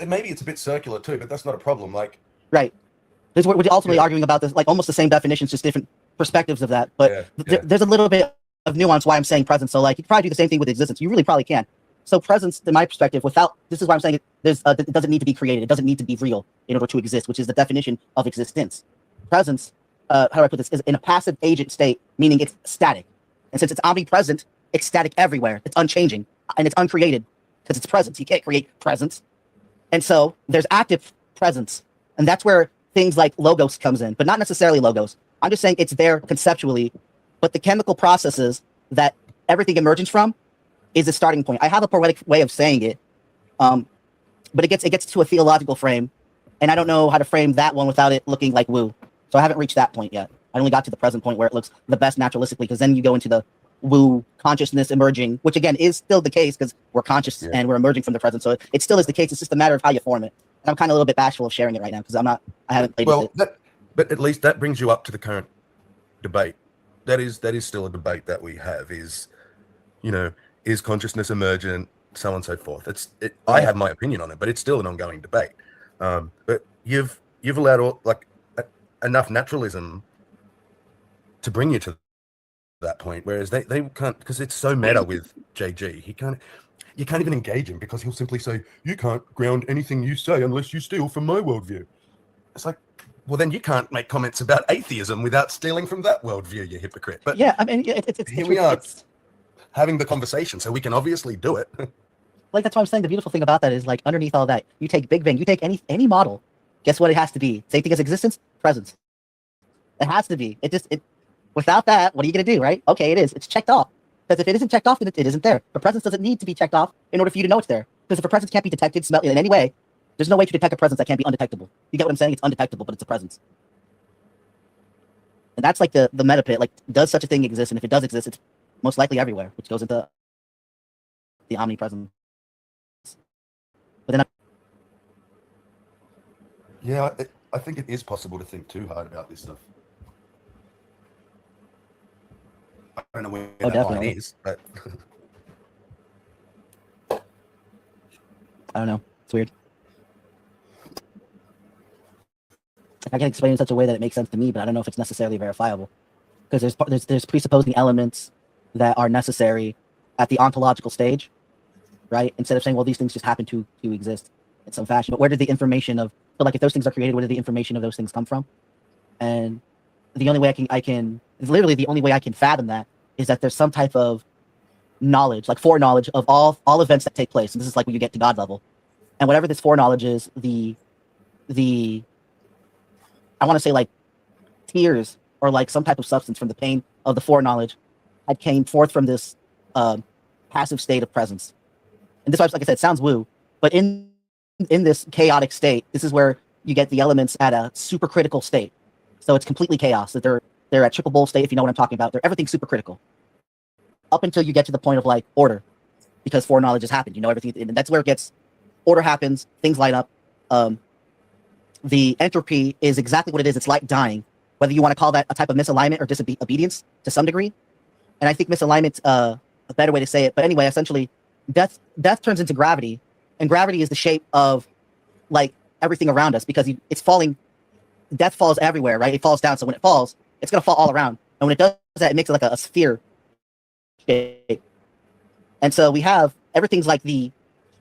maybe it's a bit circular too, but that's not a problem. Like, right. This we're ultimately arguing about this, like almost the same definitions, just different perspectives of that. But there's a little bit of nuance why I'm saying presence. So, like, you can probably do the same thing with existence. You really probably can. So presence, in my perspective, this is why I'm saying it doesn't need to be created. It doesn't need to be real in order to exist, which is the definition of existence. Presence, how do I put this, is in a passive agent state, meaning it's static. And since it's omnipresent, it's static everywhere. It's unchanging, and it's uncreated because it's presence. You can't create presence. And so there's active presence, and that's where things like logos comes in, but not necessarily logos. I'm just saying it's there conceptually, but the chemical processes that everything emerges from is the starting point. I have a poetic way of saying it, but it gets to a theological frame, and I don't know how to frame that one without it looking like woo. So I haven't reached that point yet. I only got to the present point where it looks the best naturalistically, because then you go into the woo consciousness emerging, which again is still the case because we're conscious and we're emerging from the present. So it still is the case. It's just a matter of how you form it. And I'm kind of a little bit bashful of sharing it right now because I haven't played with it. But at least that brings you up to the current debate. That is still a debate that we have. Is consciousness emergent, so on and so forth. I have my opinion on it, but it's still an ongoing debate. But you've allowed enough naturalism to bring you to that point, whereas they can't, because it's so meta with JG. You can't even engage him because he'll simply say, you can't ground anything you say unless you steal from my worldview. It's like, well, then you can't make comments about atheism without stealing from that worldview, you hypocrite. But yeah, I mean, here we are having the conversation, so we can obviously do it. Like, that's why I'm saying the beautiful thing about that is, like, underneath all that, you take Big Bang, you take any model, guess what it has to be? Same thing as existence, presence. It has to be. Without that, what are you going to do, right? Okay, it is. It's checked off. Because if it isn't checked off, then it isn't there. But presence doesn't need to be checked off in order for you to know it's there. Because if a presence can't be detected, smelled in any way, there's no way to detect a presence that can't be undetectable. You get what I'm saying? It's undetectable, but it's a presence. And that's like the meta pit. Like, does such a thing exist? And if it does exist, it's most likely everywhere, which goes into the omnipresence. But then I think it is possible to think too hard about this stuff. I don't know where that line is, but I don't know. It's weird. I can explain it in such a way that it makes sense to me, but I don't know if it's necessarily verifiable. Because there's presupposing elements that are necessary at the ontological stage, right? Instead of saying, well, these things just happen to exist in some fashion. But where did the information of, so like if those things are created, where did the information of those things come from? And the only way literally the only way I can fathom that is that there's some type of knowledge, like foreknowledge of all events that take place. And this is like when you get to God level. And whatever this foreknowledge is, I want to say like tears or like some type of substance from the pain of the foreknowledge had came forth from this passive state of presence. And this, like I said, sounds woo, but in this chaotic state, this is where you get the elements at a supercritical state. So it's completely chaos. That they're at triple bowl state, if you know what I'm talking about. Everything's supercritical. Up until you get to the point of like order, because foreknowledge has happened. You know everything, and that's where it gets. Order happens, things light up. The entropy is exactly what it is. It's like dying, whether you want to call that a type of misalignment or disobedience to some degree. And I think misalignment's a better way to say it. But anyway, essentially, death turns into gravity, and gravity is the shape of like everything around us because it's falling. Death falls everywhere, right? It falls down. So when it falls, it's going to fall all around. And when it does that, it makes it like a sphere shape. And so we have everything's like the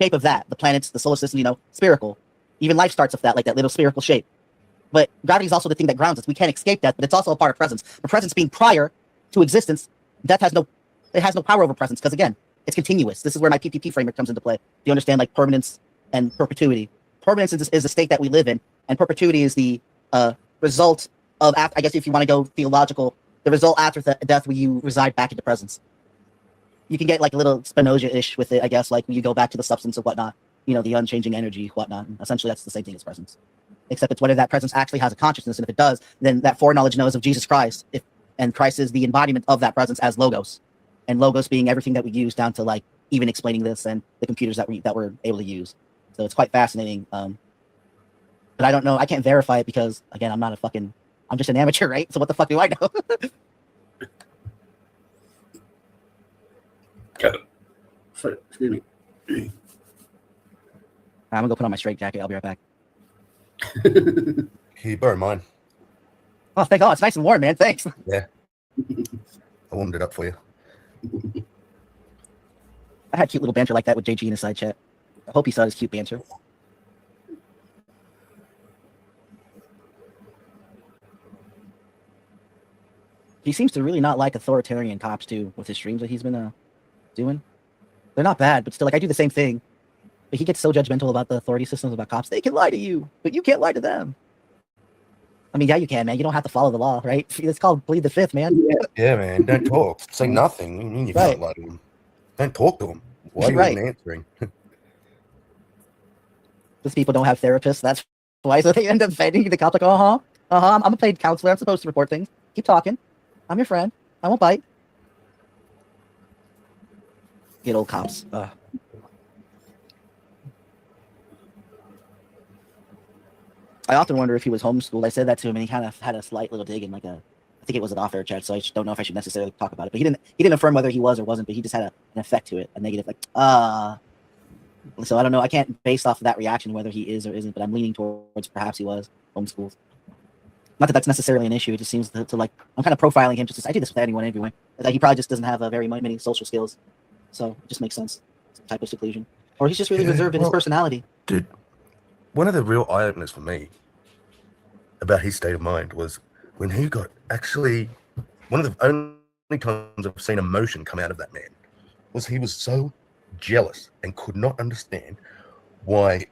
shape of that. The planets, the solar system, spherical. Even life starts with that, like that little spherical shape. But gravity is also the thing that grounds us. We can't escape death, but it's also a part of presence. The presence being prior to existence, death has no power over presence because again, it's continuous. This is where my PPP framework comes into play. Do you understand like permanence and perpetuity? Permanence is the state that we live in, and perpetuity is the result of, I guess if you want to go theological, the result after death where you reside back into presence. You can get like a little Spinoza-ish with it, I guess, like when you go back to the substance of whatnot, the unchanging energy, whatnot. And essentially, that's the same thing as presence. Except it's whether that presence actually has a consciousness, and if it does, then that foreknowledge knows of Jesus Christ, and Christ is the embodiment of that presence as logos, and logos being everything that we use down to like even explaining this and the computers that we're able to use. So it's quite fascinating. But I don't know. I can't verify it because, again, I'm just an amateur, right? So what the fuck do I know? Sorry, excuse me. I'm gonna go put on my straight jacket. I'll be right back. Can you borrow mine? Oh, thank God. It's nice and warm, man. Thanks. Yeah. I warmed it up for you. I had cute little banter like that with JG in the side chat. I hope he saw his cute banter. He seems to really not like authoritarian cops too, with his streams that he's been doing. They're not bad, but still, like, I do the same thing. But he gets so judgmental about the authority systems, about cops. They can lie to you, but you can't lie to them. I mean, yeah, you can, man. You don't have to follow the law, right? It's called plead the fifth, man. Yeah, man. Don't talk. Say nothing. I mean, you can't lie to them. Don't talk to them. Why are you even answering? These people don't have therapists. That's why. So they end up offending the cops like, I'm a paid counselor. I'm supposed to report things. Keep talking. I'm your friend. I won't bite. Get old cops. I often wonder if he was homeschooled. I said that to him, and he kind of had a slight little dig in I think it was an off-air chat, so I don't know if I should necessarily talk about it. But he didn't affirm whether he was or wasn't, but he just had an effect to it, a negative, So I don't know. I can't base off of that reaction whether he is or isn't, but I'm leaning towards perhaps he was homeschooled. Not that that's necessarily an issue. It just seems to I'm kind of profiling him. I do this with anyone anyway. That he probably just doesn't have very many social skills, so it just makes sense. Some type of seclusion, or he's just really reserved in his personality. Dude, one of the real eye openers for me about his state of mind was when he got one of the only times I've seen emotion come out of that man was he was so jealous and could not understand why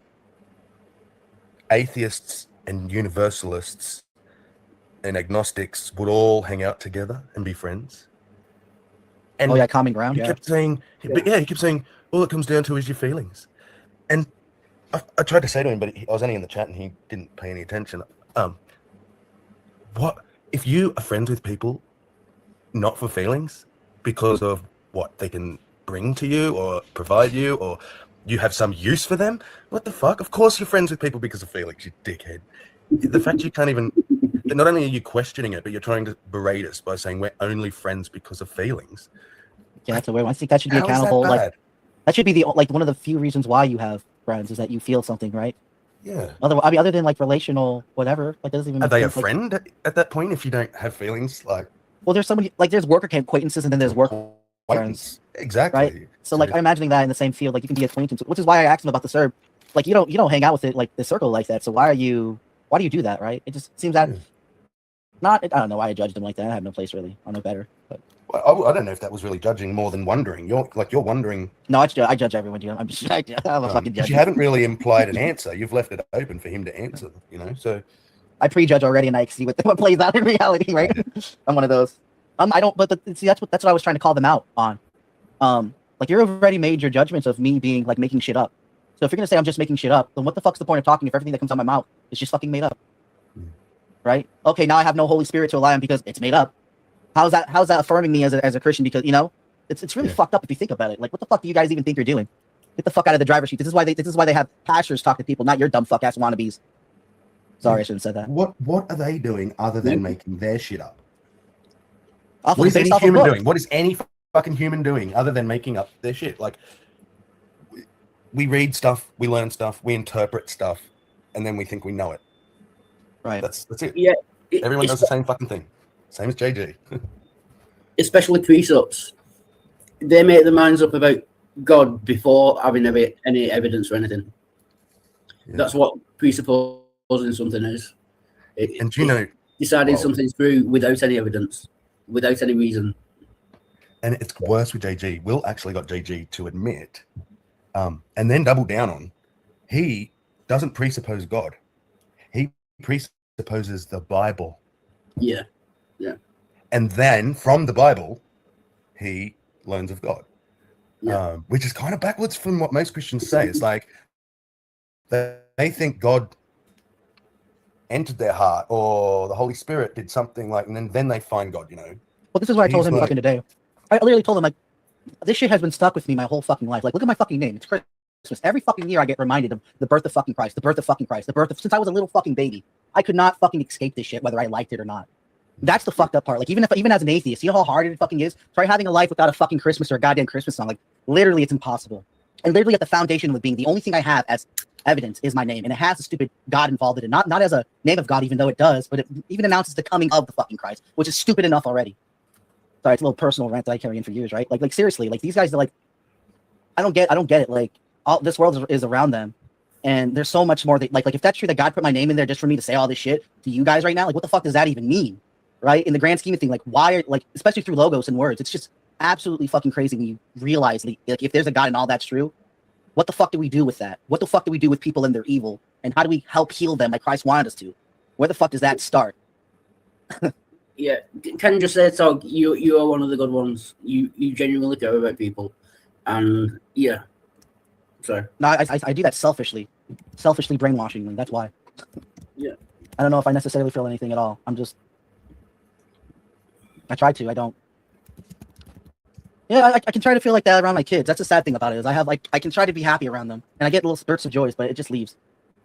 atheists and universalists and agnostics would all hang out together and be friends. And common ground. He kept saying, he kept saying, all it comes down to is your feelings. And I tried to say to him, but I was only in the chat and he didn't pay any attention. What if you are friends with people not for feelings, because of what they can bring to you or provide you, or you have some use for them? What the fuck? Of course you're friends with people because of feelings, you dickhead. The fact you can't even, not only are you questioning it, but you're trying to berate us by saying we're only friends because of feelings. Yeah, that's a weird one. I think that should be accountable. That should be one of the few reasons why you have friends, is that you feel something, right? Yeah. Other than relational whatever, doesn't even. Are they a friend at that point if you don't have feelings? Well, there's somebody there's work acquaintances and then there's work friends. Exactly. Right. So I'm imagining that in the same field, you can be acquaintances, which is why I asked him about the CERB. You don't hang out with it the circle like that. So why do you do that, right? It just seems that I don't know why I judged him like that. I have no place really. I know better. But I don't know if that was really judging more than wondering. You're wondering. No, I judge everyone. I'm a fucking judge. You haven't really implied an answer. You've left it open for him to answer. So I prejudge already, and I see what plays out in reality. Right? I'm one of those. I don't. But see, that's what I was trying to call them out on. You're already made your judgments of me being making shit up. So if you're gonna say I'm just making shit up, then what the fuck's the point of talking if everything that comes out of my mouth is just fucking made up? Right? Okay, now I have no Holy Spirit to rely on because it's made up. How's that affirming me as a Christian? Because it's really fucked up if you think about it. What the fuck do you guys even think you're doing? Get the fuck out of the driver's seat. This is why they have pastors talk to people, not your dumb fuck ass wannabes. Sorry, I shouldn't have said that. What are they doing other than making their shit up? What is any human doing? What is any fucking human doing other than making up their shit? We read stuff, we learn stuff, we interpret stuff, and then we think we know it. Right. That's it. Yeah. Everyone does the same fucking thing. Same as JJ. Especially precepts. They make their minds up about God before having any evidence or anything. Yeah. That's what presupposing something is. Deciding something's true without any evidence, without any reason. And it's worse with JG. Will actually got JG to admit, and then double down on, he doesn't presuppose God. He presupposes the Bible. Yeah. And then from the Bible, he learns of God. Yeah. Which is kind of backwards from what most Christians say. It's they think God entered their heart or the Holy Spirit did something and then they find God, Well, this is what I told him fucking today. I literally told him this shit has been stuck with me my whole fucking life. Like, look at my fucking name. It's Christmas. Every fucking year I get reminded of the birth of fucking Christ, the birth of fucking Christ, since I was a little fucking baby. I could not fucking escape this shit, whether I liked it or not. That's the fucked up part. Like, even as an atheist, you know how hard it fucking is? Try having a life without a fucking Christmas or a goddamn Christmas song. Like, literally, it's impossible. And literally at the foundation of being, the only thing I have as evidence is my name. And it has a stupid God involved in it. Not as a name of God, even though it does, but it even announces the coming of the fucking Christ, which is stupid enough already. Sorry, it's a little personal rant that I carry in for years, right? Like seriously, like these guys are like, I don't get it. Like, all this world is around them. And there's so much more that, like if that's true that God put my name in there just for me to say all this shit to you guys right now, like what the fuck does that even mean? Right? In the grand scheme of things, like why, like especially through logos and words, it's just absolutely fucking crazy when you realize, like if there's a God and all that's true, what the fuck do we do with that? What the fuck do we do with people and their evil? And how do we help heal them like Christ wanted us to? Where the fuck does that start? Yeah, can just say, Tog, you are one of the good ones. You genuinely care about people, and yeah. Sorry. No, I do that selfishly brainwashing. That's why. Yeah. I don't know if I necessarily feel anything at all. I try to. I don't. Yeah, I can try to feel like that around my kids. That's the sad thing about it is I can try to be happy around them, and I get little spurts of joys, but it just leaves,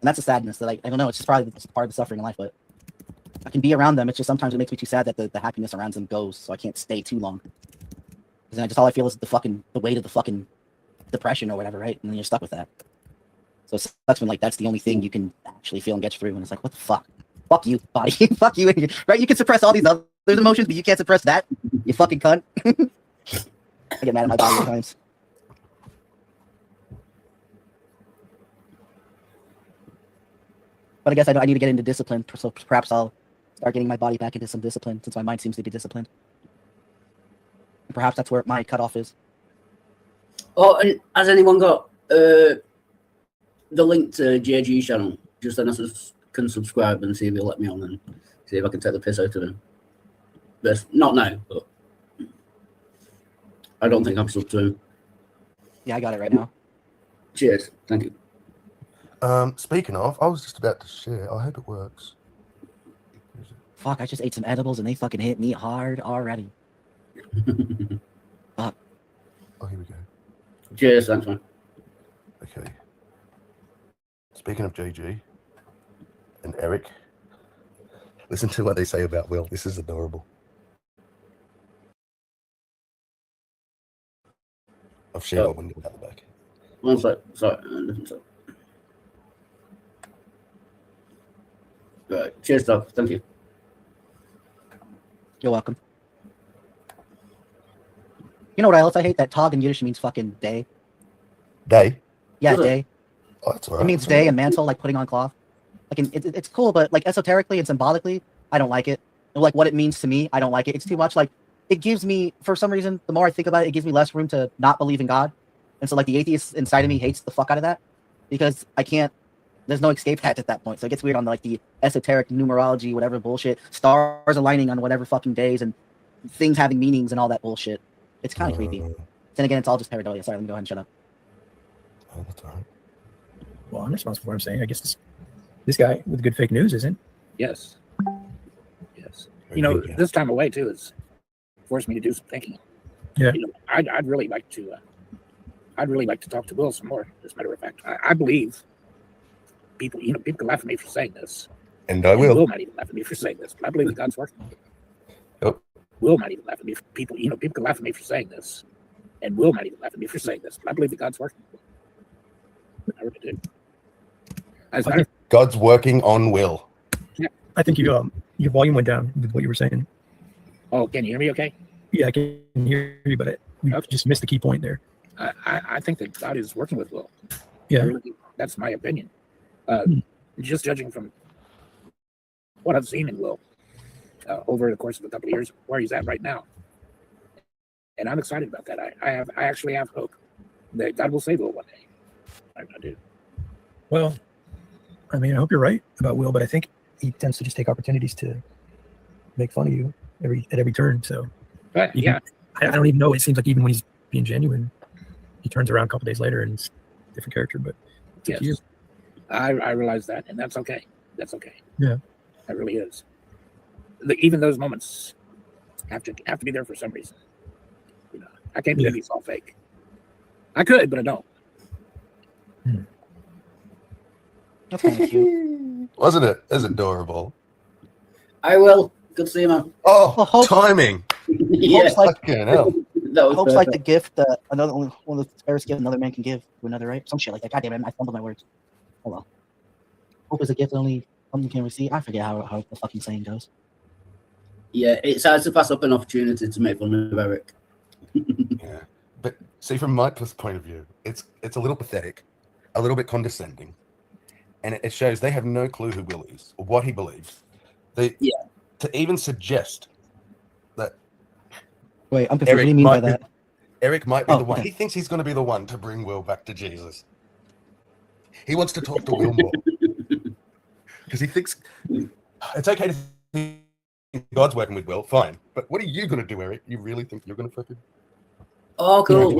and that's the sadness that I don't know. It's just probably part of the suffering in life, but I can be around them. It's just sometimes it makes me too sad that the happiness around them goes, so I can't stay too long. Because then all I feel is the weight of the fucking depression or whatever, right? And then you're stuck with that. So that's when like that's the only thing you can actually feel and get through. And it's like, what the fuck? Fuck you, body. Fuck you, right? You can suppress all these other emotions, but you can't suppress that. You fucking cunt. I get mad at my body at times. But I guess I need to get into discipline, so perhaps I'll start getting my body back into some discipline, since my mind seems to be disciplined. And perhaps that's where my cutoff is. Oh, and has anyone got the link to JG's channel? Just then I can subscribe and see if he'll let me on and see if I can take the piss out of him. But not now, but I don't think I'm sub to him. Yeah, I got it right now. Cheers. Thank you. Speaking of, I was just about to share. I hope it works. Fuck, I just ate some edibles and they fucking hit me hard already. Fuck. Oh, here we go. Cheers, thanks, man. Okay. Speaking of JG and Eric, listen to what they say about Will. This is adorable. I've shared my window at the back. One sec. Sorry. Right. Cheers, Doc. Thank you. You're welcome. You know what else I hate? That Tog in Yiddish means fucking day. Day? Yeah, day. Oh, that's all right. It means day and mantle, like putting on cloth. Like it's cool, but like esoterically and symbolically, I don't like it. Like what it means to me, I don't like it. It's too much. Like it gives me, for some reason, the more I think about it, it gives me less room to not believe in God. And so like the atheist inside of me hates the fuck out of that because I can't. There's no escape hatch at that point. So it gets weird on like the esoteric numerology, whatever bullshit, stars aligning on whatever fucking days and things having meanings and all that bullshit. It's kind of creepy. Then again, it's all just paranoia. Sorry, let me go ahead and shut up. Oh, that's all right. Well, I'm responsible for what I'm saying. I guess this guy with good fake news, isn't? Yes. Yes. You know, this time away too has forced me to do some thinking. Yeah. You know, I'd really like to. I'd really like to talk to Will some more. As a matter of fact, I believe people. You know, people can laugh at me for saying this, and I will. Will might even laugh at me for saying this, but I believe that God's working. Yep. Will might even laugh at me. People, you know, people can laugh at me for saying this, and Will might even laugh at me for saying this, but I believe that God's working. I really do. God's working on Will. Yeah. I think your volume went down with what you were saying. Oh, can you hear me okay? Yeah, I can hear you, but we just missed the key point there. I think that God is working with Will. Yeah. Really, that's my opinion. Just judging from what I've seen in Will over the course of a couple of years, where he's at right now. And I'm excited about that. I actually have hope that God will save Will one day. I do. Well, I mean, I hope you're right about Will, but I think he tends to just take opportunities to make fun of you at every turn. So, yeah, I don't even know. It seems like even when he's being genuine, he turns around a couple days later and it's a different character. But yes, I realize that, and that's okay. That's okay. Yeah, that really is. Even those moments have to be there for some reason. You know, I can't believe he's all fake. I could, but I don't. That's kind of cute. Wasn't it? It was adorable. I will. Good to see you, man. Oh, Well, hope- timing. Yeah, Hope's like Fucking hell. that was hope's like the perfect. gift that one of the rarest gifts another man can give to another, right? Some shit like that. God damn it, I fumbled my words. Oh well. Hope is a gift that only someone can receive. I forget how the fucking saying goes. Yeah, it's hard to pass up an opportunity to make fun of Eric. Yeah. But see, from my point of view, it's a little pathetic, a little bit condescending. And it shows they have no clue who Will is or what he believes. To even suggest that Wait, I'm confused. What do you mean by that? Eric might be Oh, the one. okay. He thinks he's going to be the one to bring Will back to Jesus. He wants to talk to Will more because he thinks it's okay to think God's working with Will. Fine, but what are you going to do, Eric? You really think you're going to fucking? Oh, cool.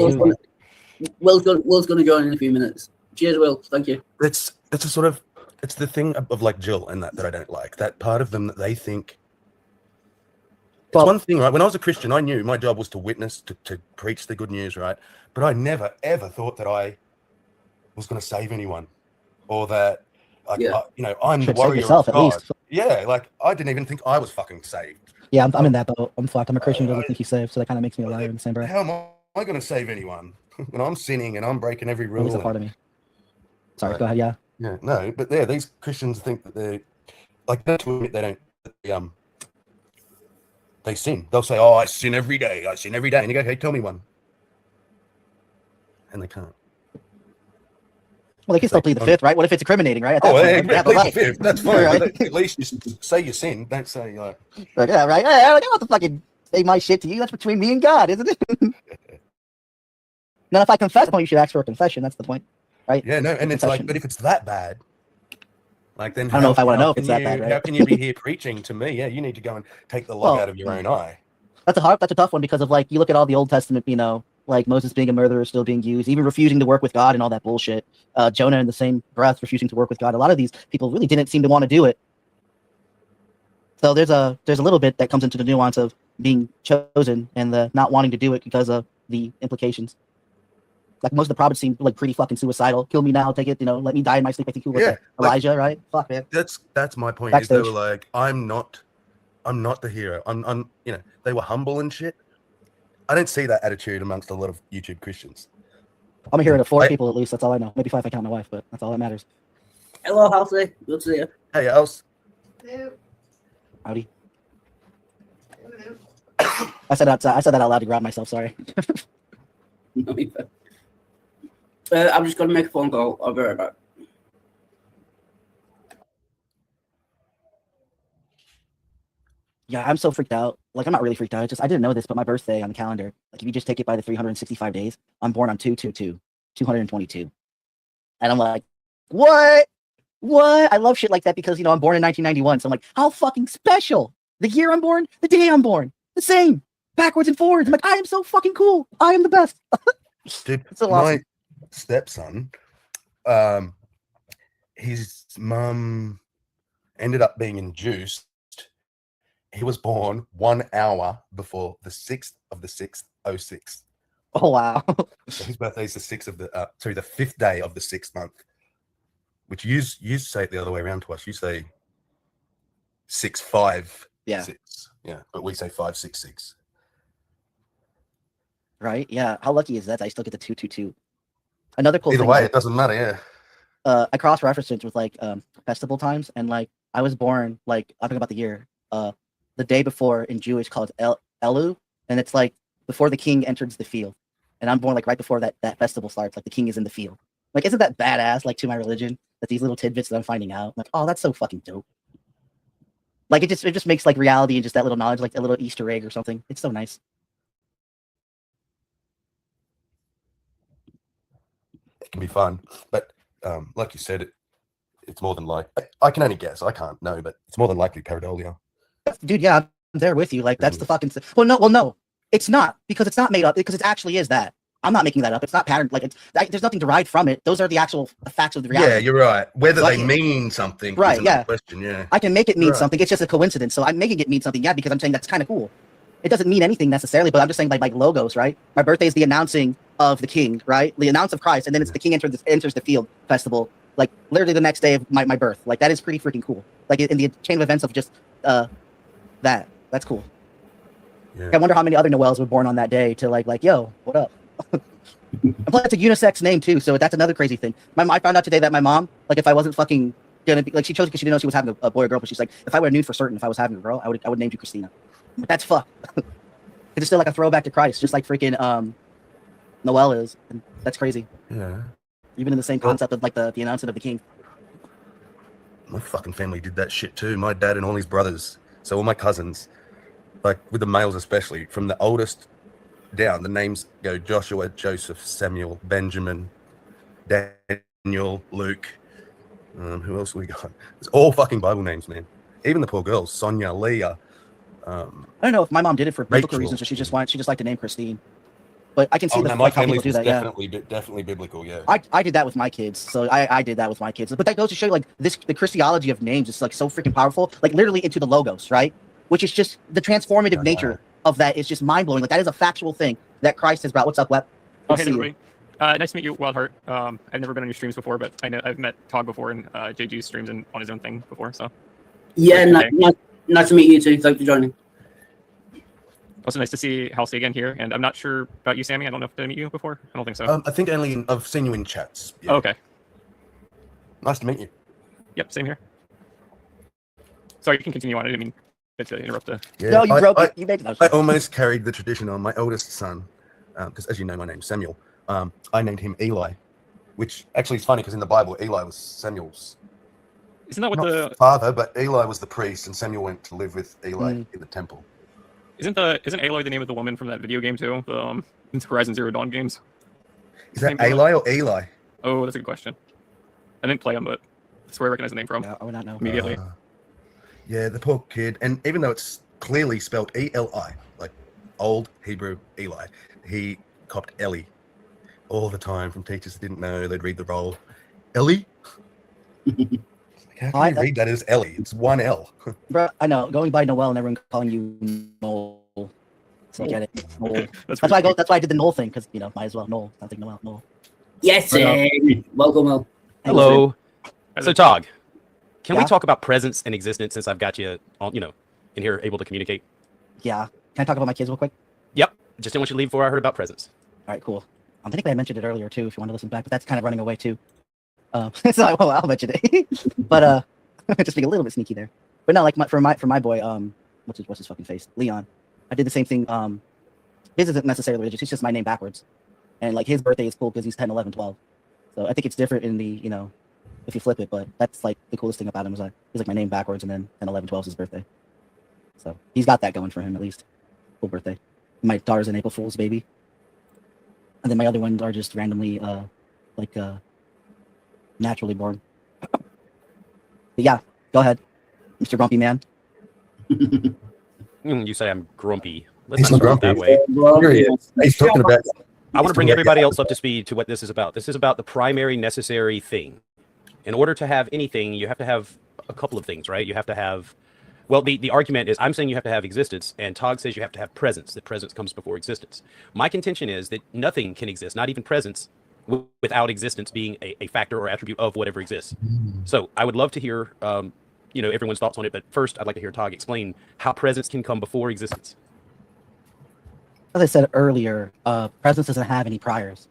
Yeah, Will's gonna join in a few minutes. Cheers, Will. Thank you. It's a sort of the thing of like Jill and that I don't like. That part of them that they think. It's one thing, right? When I was a Christian, I knew my job was to witness, to preach the good news, right? But I never, ever thought that I was going to save anyone or that, like, I'm the Should save warrior yourself, of at God. least. Yeah, like, I didn't even think I was fucking saved. Yeah, I'm in that boat. I'm fucked. I'm a Christian who doesn't think he's saved, so that kind of makes me a liar in the same breath. How am I going to save anyone when I'm sinning and I'm breaking every rule? He's a part of me. Sorry, go ahead, yeah. Yeah, no, but yeah, these Christians think that they're, like, they don't admit they don't, they sin. They'll say, "Oh, I sin every day. I sin every day." And you go, "Hey, tell me one." And they can't. Well, they can still plead the fifth, right? What if it's incriminating, right? At that Oh, point, yeah, right? plead the fifth. That's fine. Right? But at least just say your sin. Don't say like. Right, yeah, right. Hey, I don't want to fucking say my shit to you. That's between me and God, isn't it? Now, if I confess, well, you should ask for a confession. That's the point, right? Yeah, no, and it's like, Confession. but if it's that bad, like then I don't know if I want to how know if it's can that bad, right? How can you be here preaching to me? Yeah, you need to go and take the log out of your own eye. That's a tough one because of like you look at all the Old Testament, like Moses being a murderer, still being used, even refusing to work with God and all that bullshit. Jonah in the same breath refusing to work with God. A lot of these people really didn't seem to want to do it. So there's a little bit that comes into the nuance of being chosen and the not wanting to do it because of the implications. Like most of the prophets seem like pretty fucking suicidal. Kill me now, take it, let me die in my sleep. I think you were like Elijah, right? Fuck, man. That's my point. Backstage. Is they were like, I'm not the hero. I'm they were humble and shit. I don't see that attitude amongst a lot of YouTube Christians. I'm a hero to 4 people at least. That's all I know. Maybe 5 if I count my wife, but that's all that matters. Hello, Halsey. Good to see you. Hey, Els. Howdy. I said that out loud to grab myself. Sorry. I'm just going to make a phone call. I'll be right back. Yeah, I'm so freaked out. Like, I'm not really freaked out. I didn't know this, but my birthday on the calendar, like, if you just take it by the 365 days, I'm born on 2/22/222. And I'm like, what? I love shit like that because, I'm born in 1991. So I'm like, how fucking special. The year I'm born, the day I'm born, the same, backwards and forwards. I'm like, I am so fucking cool. I am the best. Dude, so awesome. my stepson, his mum ended up being induced. He was born 1 hour before the 6th of the 6th, 06. Oh, wow. So his birthday is the 6th of the 5th day of the 6th month, which you say it the other way around to us. You say 6/5. Yeah. 6. Yeah, but we say 5/6/6. Right? Yeah. How lucky is that? I still get the 2/22. Another cool Either thing. way, it doesn't matter. Yeah. I cross-referenced it with like festival times, and like I was born like I'm talking about the year. The day before in Jewish called Elu, and it's like before the king enters the field. And I'm born like right before that festival starts, like the king is in the field. Like, isn't that badass, like to my religion, that these little tidbits that I'm finding out? I'm like, oh, that's so fucking dope. Like it just makes like reality and just that little knowledge, like a little Easter egg or something. It's so nice. It can be fun, but like you said, it's more than like I can only guess. I can't know, but it's more than likely pareidolia. Dude, yeah, I'm there with you. Like that's the fucking. Well, no, it's not because it's not made up because it actually is that. I'm not making that up. It's not patterned. Like there's nothing derived from it. Those are the actual facts of the reality. Yeah, you're right. Whether So they mean something, right? is Yeah. question. Yeah, I can make it mean Right. something. It's just a coincidence. So I'm making it mean something. Yeah, because I'm saying that's kind of cool. it doesn't mean anything necessarily, but I'm just saying like logos, right? My birthday is the announcing of the king, right? The announce of Christ, and then it's the king enters the field festival, like literally the next day of my birth. Like that is pretty freaking cool. Like in the chain of events of just that's cool. Yeah. I wonder how many other Noels were born on that day to like yo, what up? And plus, it's a unisex name too, so that's another crazy thing. I found out today that my mom, like, if I wasn't fucking gonna be, like, she chose because she didn't know she was having a boy or girl, but she's like, if I were nude for certain, if I was having a girl, I would name you Christina. But that's fuck. It's still like a throwback to Christ, just like freaking Noel is, and that's crazy. Yeah. Even in the same concept of like the announcement of the king. My fucking family did that shit too. My dad and all his brothers, so all my cousins, like with the males especially, from the oldest down, the names go Joshua, Joseph, Samuel, Benjamin, Daniel, Luke. Who else we got? It's all fucking Bible names, man. Even the poor girls, Sonia, Leah. I don't know if my mom did it for biblical Rachel. reasons, or she just liked to name Christine. But I can see No, my like how people family's do that. definitely biblical. Yeah. I did that with my kids, so I did that with my kids. But that goes to show you, like, the Christology of names is like so freaking powerful, like literally into the logos, right? Which is just the transformative nature of that is just mind blowing. Like that is a factual thing that Christ has brought. What's up, Web? Oh, hey, everybody. Nice to meet you, Wildheart. I've never been on your streams before, but I know I've met Tog before in JG's streams and on his own thing before. So yeah, nice to meet you too. Thanks for joining. Also nice to see Halsey again here, and I'm not sure about you, Sammy. I don't know if I meet you before. I don't think so. I think I've seen you in chats. Yeah. Oh, okay. Nice to meet you. Yep, same here. Sorry, you can continue on. I didn't mean to interrupt the. Yeah, No, you broke it. You made it. I almost carried the tradition on. My oldest son, because as you know, my name's Samuel. I named him Eli, which actually is funny because in the Bible, Eli was Samuel's Isn't that what father, but Eli was the priest, and Samuel went to live with Eli in the temple. Isn't Aloy the name of the woman from that video game too? The Horizon Zero Dawn games. Is that Eli or Eli? Oh, that's a good question. I didn't play them, but that's where I recognize the name from. I would not know immediately. Yeah, the poor kid, and even though it's clearly spelled E-L-I, like old Hebrew Eli, he copped Ellie all the time from teachers that didn't know. They'd read the roll, Ellie. How can you read that as Ellie? It's one L. Bro, I know. Going by Noel and everyone calling you Noel. So I get it. Noel. That's why I did the Noel thing, because might as well. Noel. Sounds like Noel. Noel. Yes, welcome, Will. Hello. So Tog, can we talk about presence and existence since I've got you on, in here able to communicate? Yeah. Can I talk about my kids real quick? Yep. Just didn't want you to leave before I heard about presence. All right, cool. I think I mentioned it earlier too, if you want to listen back, but that's kind of running away too. So I'll mention it. But just being a little bit sneaky there. But no, like for my boy, what's his fucking face? Leon. I did the same thing. His isn't necessarily religious, it's just my name backwards. And like his birthday is cool because he's 10, 11, 12. So I think it's different in the, if you flip it, but that's like the coolest thing about him is like he's like my name backwards, and then 10, 11, 12 is his birthday. So he's got that going for him at least. Cool birthday. My daughter's an April Fool's baby. And then my other ones are just randomly naturally born. But yeah, go ahead, Mr. Grumpy Man. You say I'm grumpy. Let's He's not not start grumpy. that way. Here he is. He's talking about. I want to bring everybody else up to speed to what this is about. This is about the primary necessary thing. In order to have anything, you have to have a couple of things, right? You have to have, well, the argument is I'm saying you have to have existence, and Tog says you have to have presence, that presence comes before existence. My contention is that nothing can exist, not even presence, without existence being a factor or attribute of whatever exists. So I would love to hear, everyone's thoughts on it, but first I'd like to hear Tog explain how presence can come before existence. As I said earlier, presence doesn't have any priors.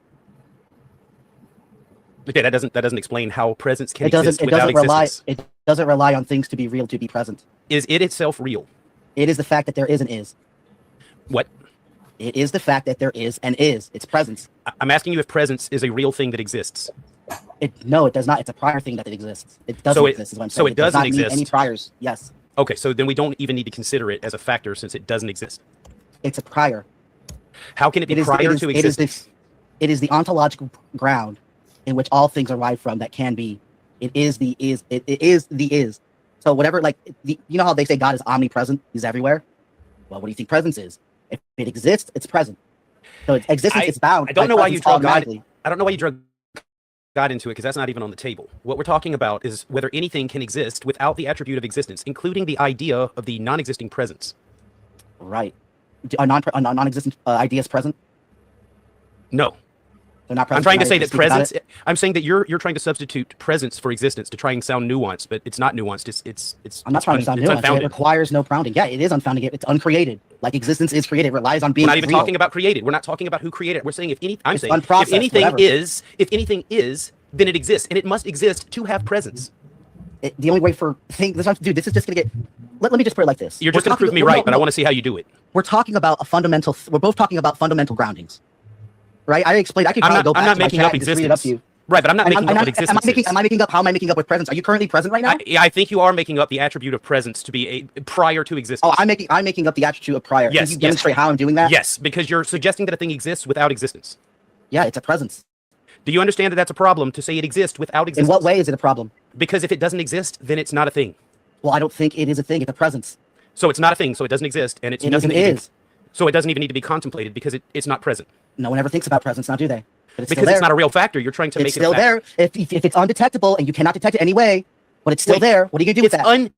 Okay, that doesn't explain how presence can exist without existence. It doesn't rely on things to be real to be present. Is it itself real? It is the fact that there is and is. What? It is the fact that there is and is. It's presence. I'm asking you if presence is a real thing that exists. No, it does not. It's a prior thing that it exists. It doesn't exist, is what I'm saying. So it doesn't does not exist. Need any priors. Yes. Okay, so then we don't even need to consider it as a factor since it doesn't exist. It's a prior. How can it be prior to existence? It is the ontological ground in which all things arrive from that can be. It is the is. It is the is. So whatever, like, you know how they say God is omnipresent? He's everywhere? Well, what do you think presence is? If it exists, it's present. So its existence is bound. I don't know why you draw God. I don't know why you draw God into it, because that's not even on the table. What we're talking about is whether anything can exist without the attribute of existence, including the idea of the non-existing presence. Right. a non-existent idea is present? No. They're not present. I'm trying to Now say you that speak about presence. it? I'm saying that you're trying to substitute presence for existence to try and sound nuanced, but it's not nuanced. It's. I'm not trying to sound it's nuanced. It unfounded. requires no grounding. Yeah, it is unfounded. It's uncreated. Like existence is created. It relies on being We're not even real. talking about created. We're not talking about who created it. We're saying I'm saying unprocessed, if anything is, then it exists, and it must exist to have presence. The only way for dude, this is just gonna get. Let me just put it like this. You're just going to prove me right, but I want to see how you do it. We're talking about a fundamental. We're both talking about fundamental groundings, right? I explained. I could probably go back to my chat and just read it up to you. Right, but I'm not making up what existence is. Am I making up? How am I making up with presence? Are you currently present right now? I think you are making up the attribute of presence to be a prior to existence. Oh, I'm making up the attribute of prior. Yes. Can you demonstrate how I'm doing that? Yes, because you're suggesting that a thing exists without existence. Yeah, it's a presence. Do you understand that that's a problem to say it exists without existence? In what way is it a problem? Because if it doesn't exist, then it's not a thing. Well, I don't think it is a thing. It's a presence. So it's not a thing, so it doesn't exist, and it doesn't is. So it doesn't even need to be contemplated because it's not present. No one ever thinks about presence now, do they? But it's because it's not a real factor. You're trying to make it still there. If it's undetectable and you cannot detect it anyway, but it's still there, what are you gonna do with that?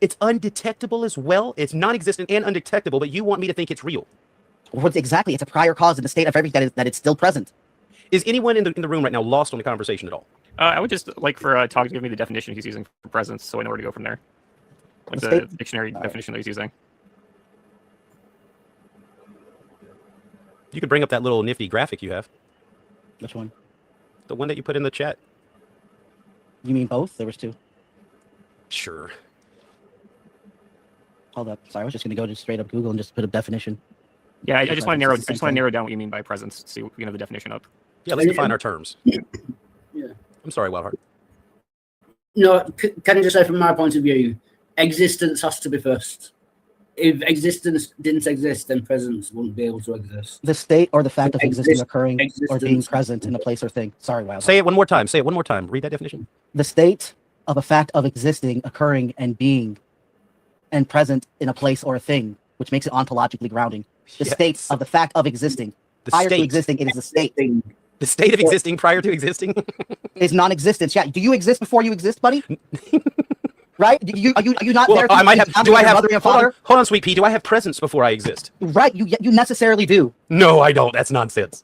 It's undetectable as well. It's non-existent and undetectable, but you want me to think it's real. Well, exactly. It's a prior cause in the state of everything that it's still present. Is anyone in the room right now lost on the conversation at all? I would just like for Tog to give me the definition he's using for presence, so I know where to go from there. Like the dictionary definition that he's using. You could bring up that little nifty graphic you have. Which one? The one that you put in the chat. You mean both? There was two. Sure. Hold up. Sorry, I was just gonna go to straight up Google and just put a definition. Yeah, I just want to narrow down what you mean by presence. See, we can have the definition up. Yeah, let's define our terms. Yeah. I'm sorry, Wildheart. No, can I just say from my point of view, existence has to be first. If existence didn't exist, then presence wouldn't be able to exist. The state or the fact of existing, occurring, or being present in a place or thing. Sorry, Wildheart. Say it one more time. Say it one more time. Read that definition. The state of a fact of existing, occurring, and being, and present in a place or a thing, which makes it ontologically grounding. The state of the fact of existing. Prior to existing, it is the state. The state of existing prior to existing is non-existence. Yeah. Do you exist before you exist, buddy? Right? Are you not there? I might have. Do I have? Mother and father? Hold on, sweet pea. Do I have presence before I exist? Right. You necessarily do. No, I don't. That's nonsense.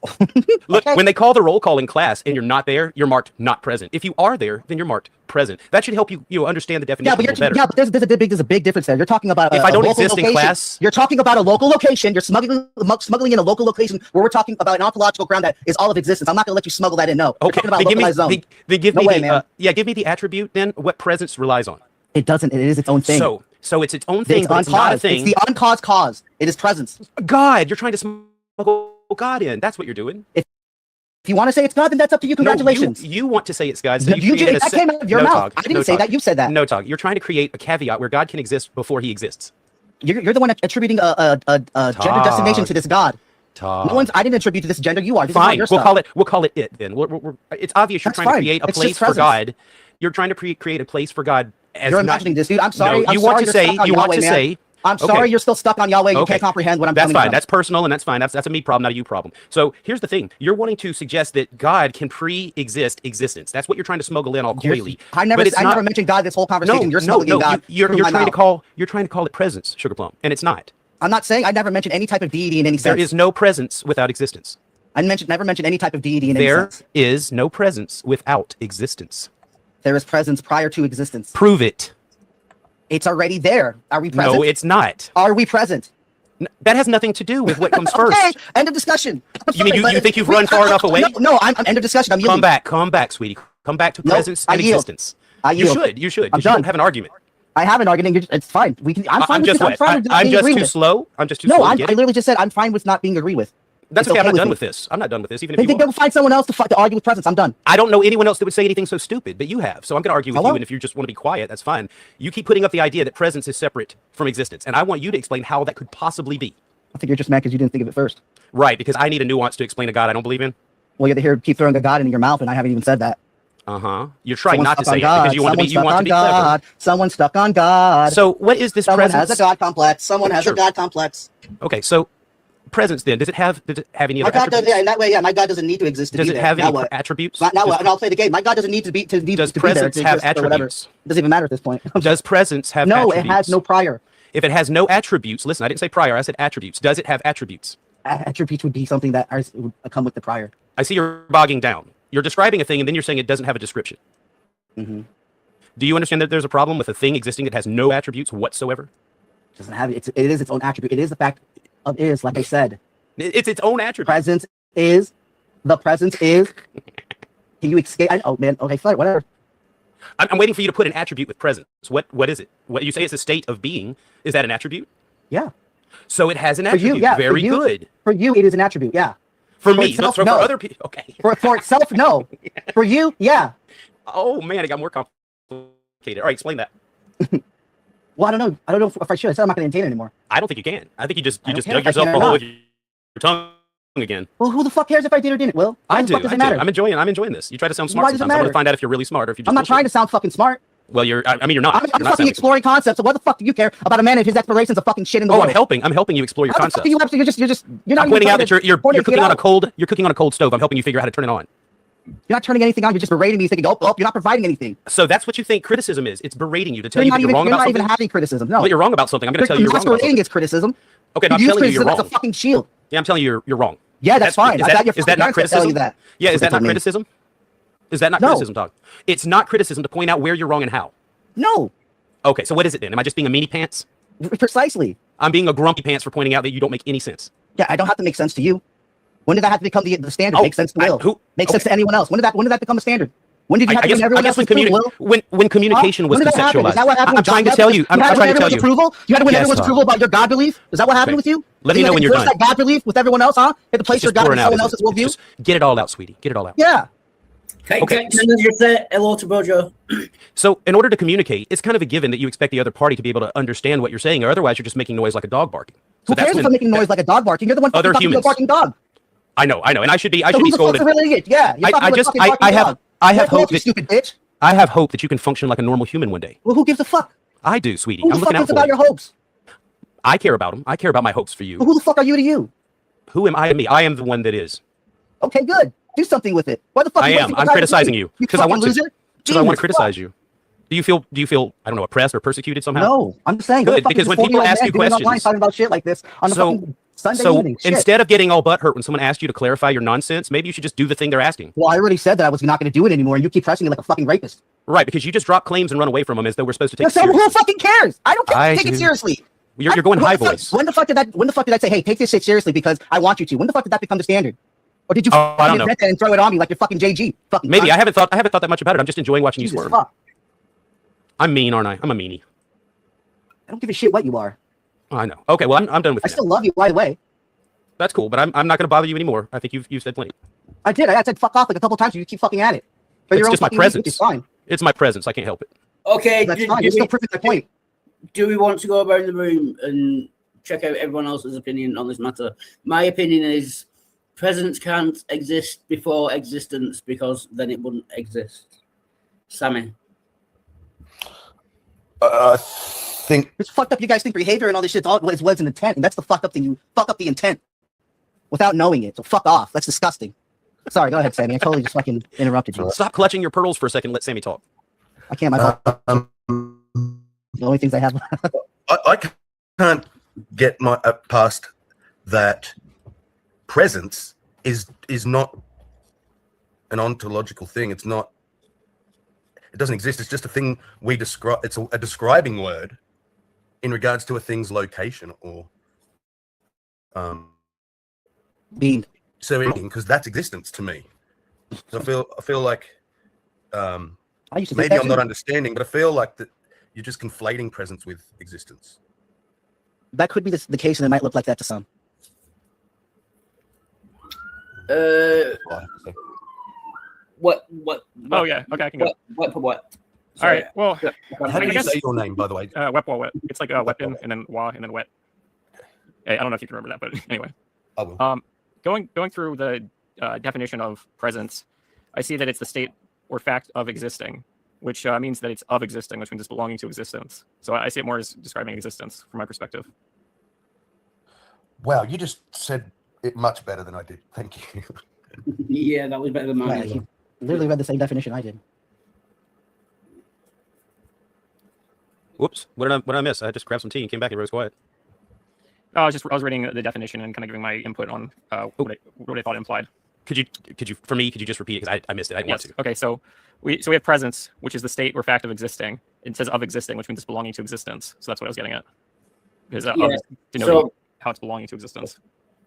Look, when they call the roll call in class and you're not there, you're marked not present. If you are there, then you're marked present. That should help you understand the definition better. Yeah, but there's a big difference there. You're talking about if I don't exist location. in class, you're talking about a local location. You're smuggling in a local location where we're talking about an ontological ground that is all of existence. I'm not going to let you smuggle that in. No. Okay. About localized zone. Give me the attribute then. What presence relies on? It doesn't. It is its own thing. So it's its own thing, but it's not a thing. It's the uncaused cause. It is presence. God, you're trying to smuggle God in. That's what you're doing. If you want to say it's God, then that's up to you. Congratulations. No, you want to say it's God. So that came out of your mouth. I didn't say that. You said that. No, Tog. You're trying to create a caveat where God can exist before he exists. You're the one attributing a gender designation to this God. Tog. No one's. I didn't attribute to this gender. You are. This Fine. Is we'll call it it then. It's obvious you're trying to create a place for God. You're trying to create a place for God. You're imagining this, dude. I'm sorry. No, you want to say. I'm sorry. You're still stuck on Yahweh. You can't comprehend what I'm. That's fine. That's personal, and that's fine. That's a me problem, not a you problem. So here's the thing: you're wanting to suggest that God can pre-exist existence. That's what you're trying to smuggle in all coyly. I never mentioned God this whole conversation. You're smuggling God. You're trying to call it presence, Sugar Plum, and it's not. I'm not saying I never mentioned any type of deity in any sense. There is no presence without existence. I never mentioned any type of deity in any sense. There is no presence without existence. There is presence prior to existence. Prove it. It's already there. Are we present? No, it's not. Are we present? That has nothing to do with what comes first. Okay, end of discussion. You think you've run far enough away? No, I'm end of discussion. I'm yielding. Come back, sweetie. Come back to presence and existence. You should. You I'm done. Don't have an argument. I have an argument. It's fine. I'm fine. I'm just too slow. I'm just too slow. No, I literally just said I'm fine with not being agreed with. That's okay. I'm not done with this. I'm not done with this. Even if you go find someone else to argue with presence. I'm done. I don't know anyone else that would say anything so stupid, but you have. So I'm going to argue with you. And if you just want to be quiet, that's fine. You keep putting up the idea that presence is separate from existence, and I want you to explain how that could possibly be. I think you're just mad because you didn't think of it first. Right, because I need a nuance to explain a God I don't believe in. Well, you're here keep throwing a God into your mouth, and I haven't even said that. You're trying not to say it because you want to be clever. Someone's stuck on God. So what is this presence? Someone has a God complex. Someone has a God complex. Okay, so presence then, does it have any other attributes? In that way, my God doesn't need to exist to does be it there. have any attributes? And I'll play the game. My God doesn't need to be does presence have attributes? It doesn't even matter at this point. Does presence have attributes? No, it has no prior. If it has no attributes, listen, I didn't say prior, I said attributes. Does it have attributes? Attributes would be something that would come with the prior. I see you're bogging down. You're describing a thing, and then you're saying it doesn't have a description. Mm-hmm. Do you understand that there's a problem with a thing existing that has no attributes whatsoever? Doesn't have it. It is its own attribute. It is the fact of is, like I said. It's its own attribute. Presence is. The presence is. Can you escape? Oh man. Okay, fine. Whatever. I'm waiting for you to put an attribute with presence. What is it? What you say it's a state of being? Is that an attribute? Yeah. So it has an For attribute. you, yeah. Very for you, good. For you, it is an attribute. Yeah. For For me, itself, for no. other people, okay. For itself, no. For you, yeah. Oh man, it got more complicated. All right, explain that. Well, I don't know. I don't know if I should. I said I'm not going to entertain it anymore. I don't think you can. I think you just care dug if I yourself can a or hole not. with your tongue again. Well, who the fuck cares if I did or didn't? Will? Why I the do. fuck does I it do. matter? I'm enjoying this. You try to sound smart Why does it sometimes. I want matter? to find out if you're really smart or if you're just. I'm not bullshit. trying to sound fucking smart. Well, you're. I mean, you're not. I'm You're not fucking sounding exploring concepts. So what the fuck do you care about a man and his explorations of fucking shit in the Oh, world? I'm helping. I'm helping you explore your How the fuck concepts. do you have to? You're not I'm even pointing out trying that to you're point it cooking on a out. cold. You're cooking on a cold stove. I'm helping you figure out how to turn it on. You're not turning anything on. You're just berating me, thinking, oh, you're not providing anything. So that's what you think criticism is. It's berating you to tell You're you not that you're wrong even, about you're not even something. having criticism. No. But you're wrong about something. I'm going to tell you you're wrong about Masquerading something. is criticism. Okay, now I'm You use telling you you're criticism wrong. as a fucking shield. Yeah, I'm telling you you're wrong. Yeah, that's fine. Is I got your that, is that fucking not parents to tell criticism? you that. Yeah, is That's that what not they mean. criticism? Is that not No. criticism, dog? It's not criticism to point out where you're wrong and how. No. Okay, so what is it then? Am I just being a meanie pants? Precisely. I'm being a grumpy pants for pointing out that you don't make any sense. Yeah, I don't have to make sense to you. When did that have to become the standard? Oh, Make sense to Will. Make sense to anyone else. When did that become a standard? When did you have to give everyone else approval? when communication was When did that happen? conceptualized. Is that what happened I'm with trying to God? tell you. I'm had to trying win to tell everyone's you. approval? You had to win Yes, everyone's Tom. approval about your God belief? Is that what happened Okay. with you? Let me know when you're done. That God belief with everyone else, huh? You had to place your Just God pour in it out. someone else's worldview? Just get it all out, sweetie. Get it all out. Yeah. Can Okay. I just say hello to Bojo? So, in order to communicate, it's kind of a given that you expect the other party to be able to understand what you're saying, or otherwise you're just making noise like a dog barking. So Who cares if I'm making noise like a dog barking? You're the one Other fucking talking to a humans. barking dog. I know, and I should be So who be the fuck's scolded. a real idiot? Yeah. You're talking to a fucking barking dog. I have Let go hope of you, that stupid bitch. I have hope that you can function like a normal human one day. Well, who gives a fuck? I do, sweetie. Who I'm the fuck looking out gives for about you. your hopes? I care about them. I care about my hopes for you. Who the fuck are you to you? Who am I to me? I am the one that is. Okay, good. Do something with it. Why the fuck? I am. I'm criticizing you because I want to. Loser? Because I want to Jesus, criticize you. Do you feel I don't know, oppressed or persecuted somehow? No, I'm just saying. Good, because when people ask you questions, online talking about shit like this on the fucking Sunday so evening. Shit. instead of getting all butthurt when someone asks you to clarify your nonsense, maybe you should just do the thing they're asking. Well, I already said that I was not going to do it anymore, and you keep pressing me like a fucking rapist. Right, because you just drop claims and run away from them as though we're supposed to take it So seriously. who fucking cares? I don't care. I Take it do. seriously. You're going high When the fuck- voice. When the fuck did I say, hey, take this shit seriously because I want you to? When the fuck did that become the standard? Or did you Oh, I don't know. invent that and throw it on me like you're fucking JG? Fucking Maybe cunt. I haven't thought that much about it. I'm just enjoying watching you Jesus squirm. fuck. I'm mean, aren't I? I'm a meanie. I don't give a shit what you are. Oh, I know. Okay, well I'm done with I you. still love you, by the way. That's cool, but I'm not going to bother you anymore. I think you've said plenty. I did. I said fuck off like a couple times. You keep fucking at it. But It's your own just my fucking reason, presence. which is fine. It's my presence. I can't help it. Okay, That's fine. You're still proving my point. Do we want to go around the room and check out everyone else's opinion on this matter? My opinion is presence can't exist before existence because then it wouldn't exist. Sammy. I think It's fucked up. You guys think behavior and all this shit all was an intent, and that's the fucked up thing. You fuck up the intent without knowing it. So fuck off. That's disgusting. Sorry, go ahead, Sammy. I totally just fucking interrupted you. Stop clutching your pearls for a second. Let Sammy talk. I can't. My fault. The only things I have. I can't get my past that presence is not an ontological thing. It's not. It doesn't exist. It's just a thing we describe. It's a describing word in regards to a thing's location or being. So because that's existence to me. So I feel like I used to think maybe that I'm not too. understanding, but I feel like that you're just conflating presence with existence. That could be the case, and it might look like that to some. What? Oh yeah. Okay, I can go. What? All right. Well, How do I you guess say your name, by the way? wet. It's like a weapon and then wa and then wet. Hey, I don't know if you can remember that, but anyway. I will. Going through the definition of presence, I see that it's the state or fact of existing, which means that it's of existing, which means it's belonging to existence. So I see it more as describing existence from my perspective. Wow, you just said it much better than I did. Thank you. Yeah, that was better than mine. Yeah, he literally read the same definition I did. Whoops. What did I miss? I just grabbed some tea and came back and it was quiet. I was reading the definition and kind of giving my input on what I thought it implied. Could you for me? Could you just repeat it because I missed it? I didn't want to. Okay, so we have presence, which is the state or fact of existing. It says of existing, which means it's belonging to existence. So that's what I was getting at. Because denoting how it's belonging to existence.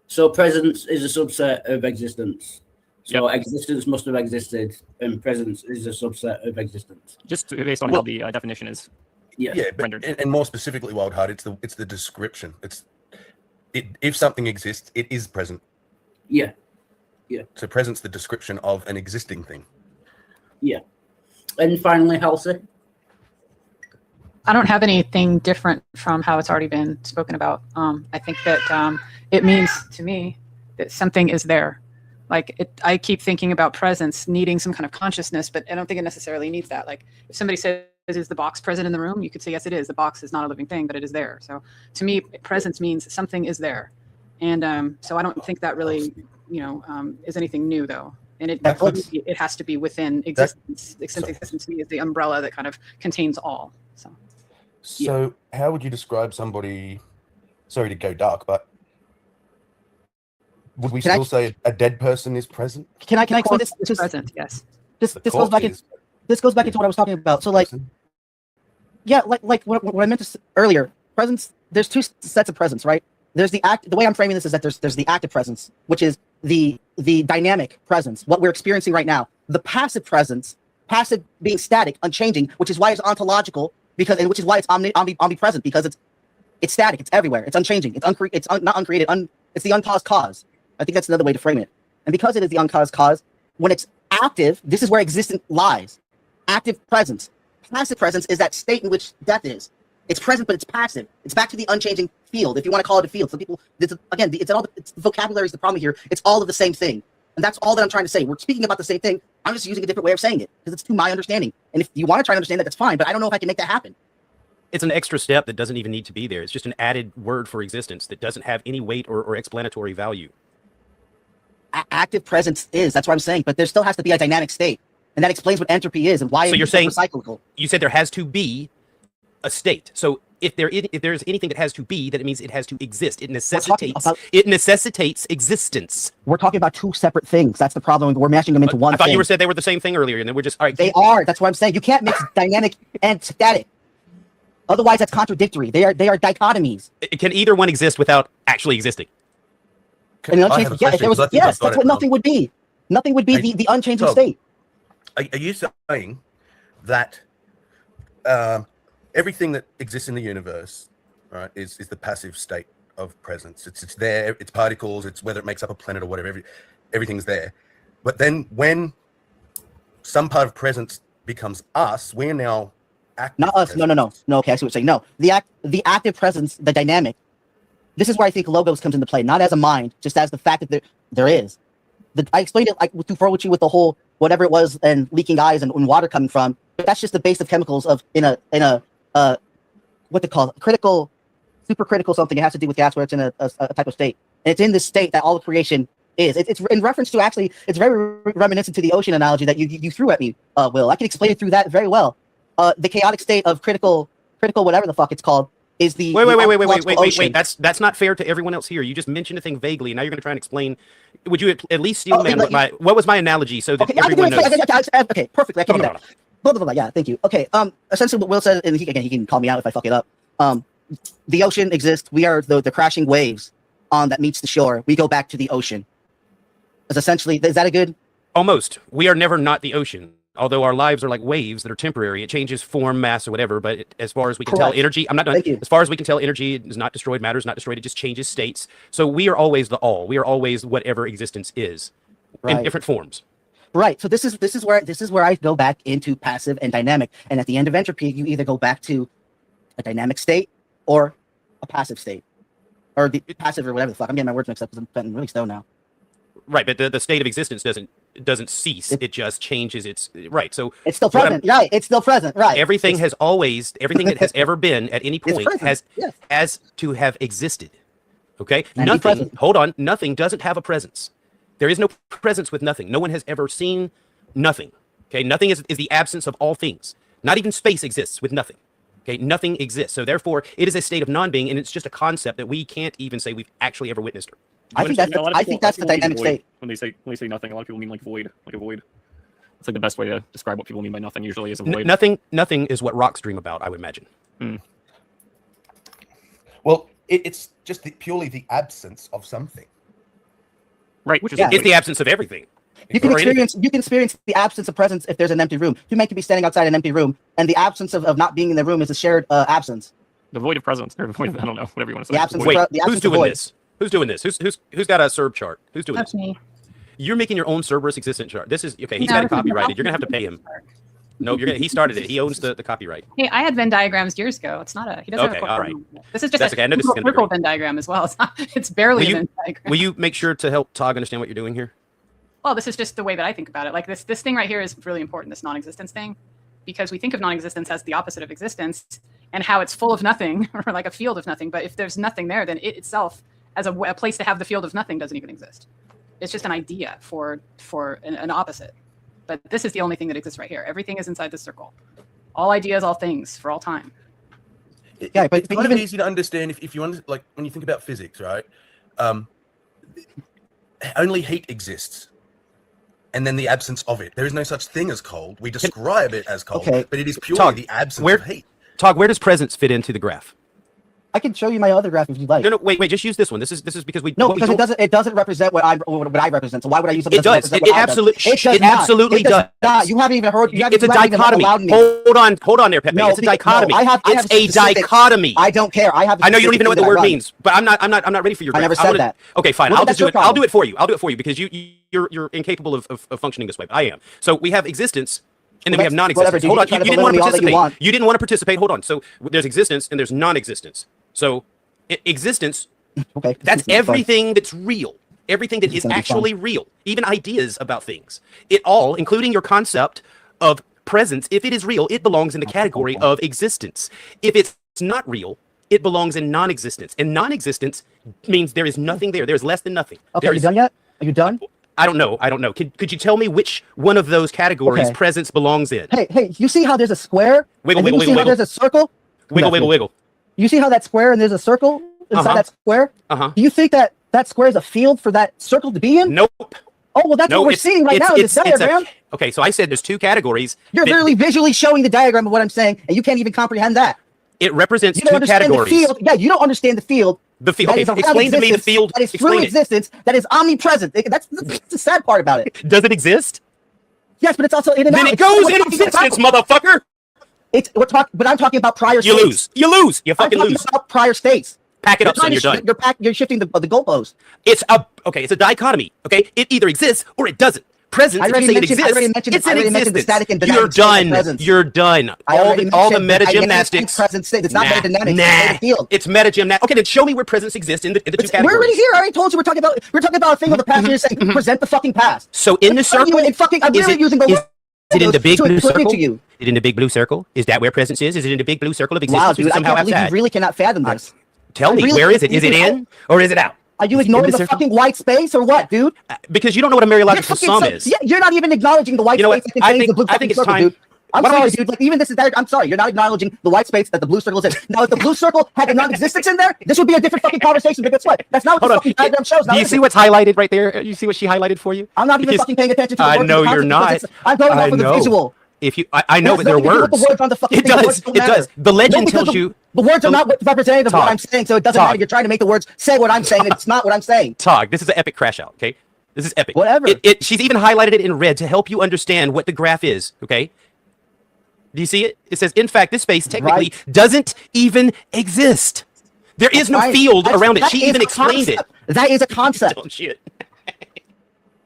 So presence is a subset of existence. So existence must have existed, and presence is a subset of existence. Just based on how the definition is. Rendered. And more specifically, Wildheart, it's the description. If something exists, it is present. Yeah. So present's the description of an existing thing. Yeah. And finally, Halsey. I don't have anything different from how it's already been spoken about. I think that it means to me that something is there. I keep thinking about presence needing some kind of consciousness, but I don't think it necessarily needs that. Like if somebody says, is the box present in the room? You could say, yes, it is. The box is not a living thing, but it is there. So to me, presence means something is there. And so I don't think that really, is anything new though. And it has to be within existence. Existence to me is the umbrella that kind of contains all. So how would you describe somebody, sorry to go dark, but would we still say a dead person is present? Can I explain this? This is present, yes. This goes back into what I was talking about. So like what I meant to earlier, presence, there's two sets of presence, right? There's the way I'm framing this is that there's the active presence, which is the dynamic presence, what we're experiencing right now. The passive presence, passive being static, unchanging, which is why it's ontological, which is why it's omnipresent, because it's static, it's everywhere, it's unchanging, it's not uncreated, it's the uncaused cause. I think that's another way to frame it. And because it is the uncaused cause, when it's active, this is where existence lies. Active presence. Passive presence is that state in which death is. It's present, but it's passive. It's back to the unchanging field, if you want to call it a field. So people, it's vocabulary is the problem here. It's all of the same thing. And that's all that I'm trying to say. We're speaking about the same thing. I'm just using a different way of saying it because it's to my understanding. And if you want to try to understand that, that's fine. But I don't know if I can make that happen. It's an extra step that doesn't even need to be there. It's just an added word for existence that doesn't have any weight or explanatory value. Active presence is. That's what I'm saying. But there still has to be a dynamic state. And that explains what entropy is and why so you're saying recyclable. You said there has to be a state. So if there's anything that has to be, that it means it has to exist. It necessitates existence. We're talking about two separate things. That's the problem. We're mashing them into one. I thought you said they were the same thing earlier, and then we're just all right. They are. That's what I'm saying. You can't mix dynamic and static. Otherwise, that's contradictory. They are dichotomies. Can either one exist without actually existing? Yes, that's what nothing would be. Nothing would be the unchanging state. Are you saying that everything that exists in the universe, right, is the passive state of presence? It's there. It's particles. It's whether it makes up a planet or whatever. Everything's there. But then when some part of presence becomes us, we're now active. Not us. Presence. No. Okay, I see what you're saying. No, the active presence, the dynamic. This is where I think logos comes into play, not as a mind, just as the fact that there is. I explained it with you with the whole whatever it was and leaking eyes and water coming from. But that's just the base of chemicals in a what they call critical, supercritical something. It has to do with gas where it's in a type of state, and it's in this state that all of creation is. It's in reference to actually. It's very reminiscent to the ocean analogy that you threw at me, Will. I can explain it through that very well. The chaotic state of critical whatever the fuck it's called. Is the wait. That's not fair to everyone else here. You just mentioned a thing vaguely, and now you're going to try and explain. Would you at least steel man what was my analogy so that everyone knows? Okay, perfectly. I can do that. Blah, blah, blah. Yeah, thank you. Okay. Essentially, what Will said, and he can call me out if I fuck it up. The ocean exists. We are the crashing waves that meets the shore. We go back to the ocean. Is that a good? Almost. We are never not the ocean. Although our lives are like waves that are temporary, it changes form, mass, or whatever. But as far as we can tell, energy, I'm not done. As far as we can tell, energy is not destroyed, matter is not destroyed, it just changes states. So we are always the all. We are always whatever existence is in different forms. Right. So this is where I go back into passive and dynamic. And at the end of entropy, you either go back to a dynamic state or a passive state. Or the passive or whatever the fuck. I'm getting my words mixed up because I'm getting really stoned now. Right, but the state of existence doesn't cease. It just changes its right. So it's still present. Right. It's still present. Right. Everything that has ever been at any point has to have existed. Okay. Nothing doesn't have a presence. There is no presence with nothing. No one has ever seen nothing. Okay. Nothing is the absence of all things. Not even space exists with nothing. Okay, nothing exists. So therefore, it is a state of non-being, and it's just a concept that we can't even say we've actually ever witnessed. I think that's the dynamic state. When they say nothing, a lot of people mean like void, like a void. It's like the best way to describe what people mean by nothing usually is a void. Nothing is what rocks dream about, I would imagine. Well, it's just purely the absence of something. Right, which is it's the absence of everything. You can experience the absence of presence if there's an empty room. You might be standing outside an empty room, and the absence of not being in the room is a shared absence. The void of presence, or the void of, I don't know, whatever you want to say. The absence. Wait, the absence who's doing this? Who's doing this? Who's got a Serb chart? Who's doing That's this? me. You're making your own Cerberus existent chart. This is okay. He's No, got it this is copyrighted. You're gonna have to pay him. No, he started it. He owns the copyright. Hey, I had Venn diagrams years ago. It's not a. He doesn't Okay, have a all right. This is just That's a okay. I know this is gonna be circle great. Venn diagram as well. It's barely a Venn diagram. Will you make sure to help Tog understand what you're doing here? Well, this is just the way that I think about it. Like this thing right here is really important, this non-existence thing, because we think of non-existence as the opposite of existence and how it's full of nothing or like a field of nothing. But if there's nothing there, then it itself, as a place to have the field of nothing, doesn't even exist. It's just an idea for an opposite. But this is the only thing that exists right here. Everything is inside this circle. All ideas, all things, for all time. Yeah, but it's kind of easy to understand if you like when you think about physics, right? Only heat exists. And then the absence of it. There is no such thing as cold. We describe it as cold, but it is purely the absence of heat. Tog, where does presence fit into the graph? I can show you my other graph if you'd like. No, wait, just use this one. This is because we because it doesn't represent what I represent. So why would I use something? It does. It absolutely does. You haven't even heard. It's a dichotomy. Hold on there, Pepe. It's a dichotomy. It's a dichotomy. I don't care. I know you don't even know what the word means, but I'm not ready for your graph. I never said that. Okay, fine. I'll do it for you. I'll do it for you because you're incapable of functioning this way. But I am. So we have existence. And then we have non-existence. Hold on, you didn't want to participate. You didn't want to participate. Hold on. So there's existence and there's non-existence. So existence, that's everything that's real, everything that is actually real, even ideas about things. It all, including your concept of presence, if it is real, it belongs in the category of existence. If it's not real, it belongs in non-existence. And non-existence means there is nothing there. There's less than nothing. Okay, are you done yet? Are you done? I don't know. Could you tell me which one of those categories presence belongs in? Hey, you see how there's a square? Wiggle. How there's a circle? Wiggle. You see how that square and there's a circle inside that square? Do you think that square is a field for that circle to be in? Nope. Oh, well, that's what we're seeing right now in this diagram. Okay, so I said there's two categories. You're literally visually showing the diagram of what I'm saying, and you can't even comprehend that. It represents two categories. The field. Yeah, you don't understand the field. The field. Okay, explain to me the field. That is true existence. That is omnipresent. That's the sad part about it. Does it exist? Yes, but it's also in and out. Then it goes in existence, motherfucker. But I'm talking about prior states. You lose. You fucking lose. About prior states. Pack it up, son. You're done. You're shifting the goalpost. It's a dichotomy. Okay, it either exists or it doesn't. Presence. If you say it exists, it's in existence. You're done. You're done. All the meta gymnastics. It's not meta gymnastics. It's meta gymnastics. Okay, then show me where presence exists in the two categories. We're already here. I already told you we're talking about a thing of the past. You're saying present the fucking past. So in the circle, I'm really using the word. Is it in the big blue circle? Is it in the big blue circle? Is that where presence is? Is it in the big blue circle of existence? Wow, dude, I can't believe you really cannot fathom this. Tell me, where is it? Is it in or is it out? Are you ignoring the fucking white space or what, dude? Because you don't know what a Mereological sum is. Yeah, you're not even acknowledging the white space that contains the blue circle, dude. I'm sorry, dude. Like, even this is I'm sorry. You're not acknowledging the white space that the blue circle is in. Now, if the blue circle had a non-existence in there, this would be a different fucking conversation. But guess what? That's not what the fucking diagram shows. Do you see what's highlighted right there? You see what she highlighted for you? I'm not even fucking paying attention to the words. I know you're not. I'm going off of the visual. If you, I know, but they're words. It does. The legend tells you. The words are not representative of what I'm saying, so it doesn't matter. You're trying to make the words say what I'm saying, and it's not what I'm saying. Tog, this is an epic crash out, okay? This is epic. Whatever. She's even highlighted it in red to help you understand what the graph is, okay? Do you see it? It says, in fact, this space technically doesn't even exist. There is no field around it. She even explained it. That is a concept. Don't shit.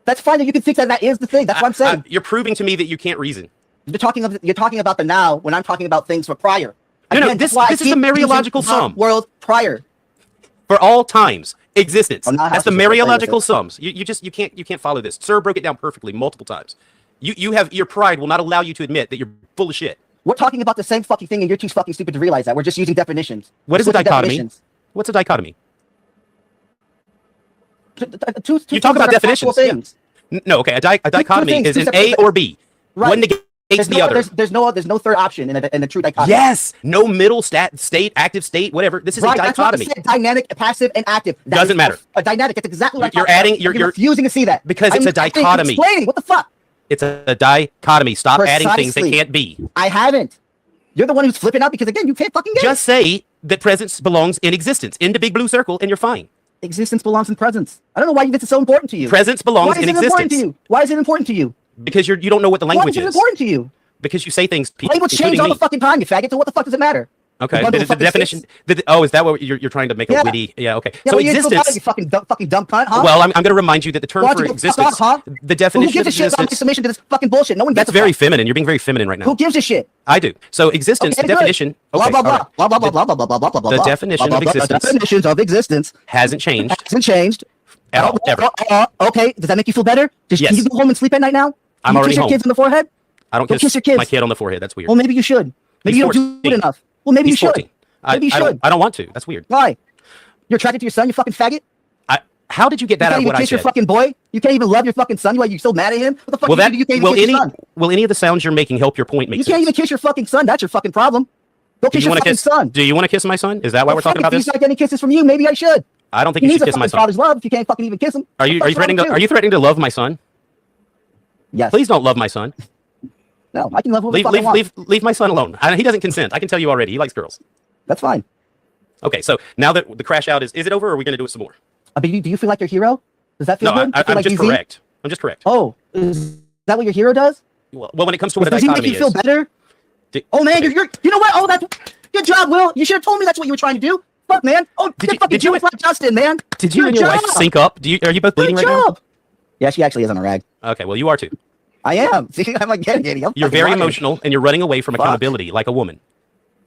That's fine that you can think that is the thing. That's what I'm saying. You're proving to me that you can't reason. You're talking about the now when I'm talking about things for prior. No, this is the Mereological sum. World prior. For all times, existence. That's the Mereological sums. You can't follow this. Sir broke it down perfectly multiple times. You have your pride will not allow you to admit that you're full of shit. We're talking about the same fucking thing, and you're too fucking stupid to realize that. We're just using definitions. What is a dichotomy? What's a dichotomy? You talk about definitions. Yeah. No, okay. A dichotomy is an A or B. One negates hates the other. There's no third option in a true dichotomy. Yes, no middle state, active state, whatever. This is a dichotomy. That's dynamic, passive, and active. Doesn't matter. A dynamic. That's exactly what you're adding. You're refusing to see that because it's a dichotomy. Explaining what the fuck. It's a dichotomy. Stop adding things that can't be. I haven't. You're the one who's flipping out because again, you can't fucking get Just say that presence belongs in existence in the big blue circle, and you're fine. Existence belongs in presence. I don't know why this is so important to you. Presence belongs in existence. Why is it important to you? Because you don't know what the language is. Why is it important to you? Because you say things. Language change all the fucking time, you faggot. So what the fuck does it matter? Okay, but the definition. Is that what you're trying to make a witty? Yeah, okay. Yeah, so well, existence. You fucking dumb cunt, huh? Well, I'm going to remind you that the term for existence, the definition who gives of a shit about existence. summation to this fucking bullshit? No one. That's very feminine. You're being very feminine right now. Who gives a shit? I do. So existence, Okay, definition. Blah Okay, blah blah all right. blah blah blah blah blah blah blah blah blah. The definition of existence. The definitions of existence hasn't changed. Hasn't changed At all, ever. Okay, does that make you feel better? Can Yes. you go home and sleep at night now? I'm already kiss your home. kids in the forehead? I don't kiss your kids. my kid on the forehead. That's weird. Well, maybe you should. Maybe He's you don't do it 14. enough. Well, maybe He's you 14. should. Maybe you should. I don't want to. That's weird. Why? You're attracted to your son, you fucking faggot? How did you get that out of You what can't I even kiss your said? fucking boy? You can't even love your fucking son? Why you so mad at him? What the fuck you can't even kiss your son? Will any of the sounds you're making help your point make You sense? can't even kiss your fucking son. That's your fucking problem. Go kiss your fucking son. Do you want to kiss my son? Is that why we're talking about If this? he's not getting kisses from you, maybe I should. I don't think He you needs should a kiss my fucking son. father's love if you can't fucking even kiss him. Are you threatening to love my son? Yes. Please don't love my son. No, I can love whoever the fuck I want. Leave my son alone. He doesn't consent. I can tell you already. He likes girls. That's fine. Okay, so now that the crash out is it over, or are we going to do it some more? Do you feel like your hero? Does that feel No, good? I'm just correct. I'm just correct. Oh, is that what your hero does? Well, when it comes to what a Does he make dichotomy you feel is. better? Oh man, you know what? Oh, that's good job, Will. You should have told me that's what you were trying to do. Fuck, man. Oh, did you like Justin, man? Did you and your wife sync up? Are you both bleeding right now? Yeah, she actually is on a rag. Okay, well you are too. I am. See, I'm like getting it. You're very emotional and you're running away from accountability like a woman.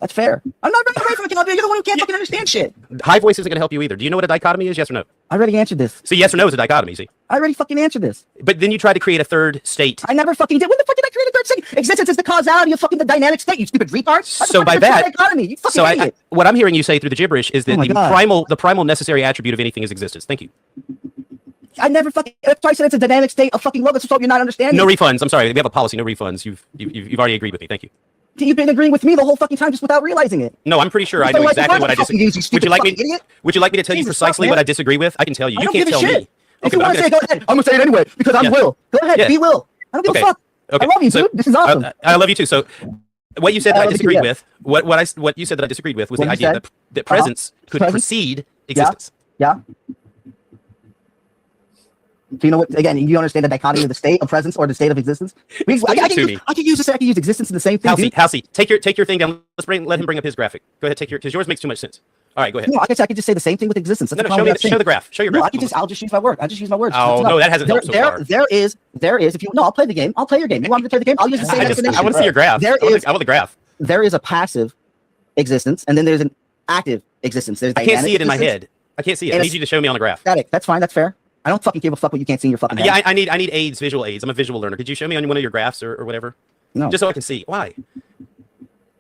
That's fair. I'm not running away from accountability. You're the one who can't fucking understand shit. High voice isn't going to help you either. Do you know what a dichotomy is? Yes or no? I already answered this. See, yes or no is a dichotomy. See, I already fucking answered this. but then you try to create a third state. I never fucking did. When the fuck did I create a third state? Existence is the causality of fucking the dynamic state. You stupid retard. So by that, dichotomy. You fucking so idiot. what I'm hearing you say through the gibberish is that Oh my the God. primal necessary attribute of anything is existence. Thank you. I never fucking. That's why I said it's a dynamic state of fucking love. That's what you're not understanding. No refunds. I'm sorry. We have a policy. No refunds. You've already agreed with me. Thank you. You've been agreeing with me the whole fucking time just without realizing it. No, I'm pretty sure I So, know like, exactly why what I the fuck you disagree. use, you Would you like me? stupid fucking idiot? Would you like me to tell you Jesus precisely fuck, what man. I disagree with? I can tell you. I You don't can't give a tell shit. me. If you want to say, go ahead. I'm gonna say it anyway because I'm Yeah. Will. Go ahead, Yeah. be Will. I don't give a fuck. I love you, dude. This is awesome. I love you too. So, what you said that I love you too, disagreed yeah. with, what you said that I disagreed with was What the you idea said? that presence could Presence? precede existence. Yeah. Do you know what? Again, you understand the dichotomy of the state of presence or the state of existence? Explain it to me. I can use this. I can use existence in the same thing. Halsey, take your thing down. Let him bring up his graphic. Go ahead, because yours makes too much sense. All right, go ahead. No, I guess I could just say the same thing with existence. That's No, the show problem me. with that Show thing. the graph. Show your No, graph. I'll just use my word. I'll just use my words. Oh, That's no, enough. that hasn't helped so far. There is. If you no, I'll play the game. I'll play your game. You want me to play the game? I'll use the same explanation. I want to see your graph. I want the graph. There is a passive existence, and then there's an active existence. There's I can't see dynamic it in my existence. head. I can't see it. And I need you to show me on the graph. Static. That's fine. That's fair. I don't fucking give a fuck what you can't see in your fucking head. Yeah, I need aids, visual aids. I'm a visual learner. Could you show me on one of your graphs or whatever? No. Just so I can see. Why?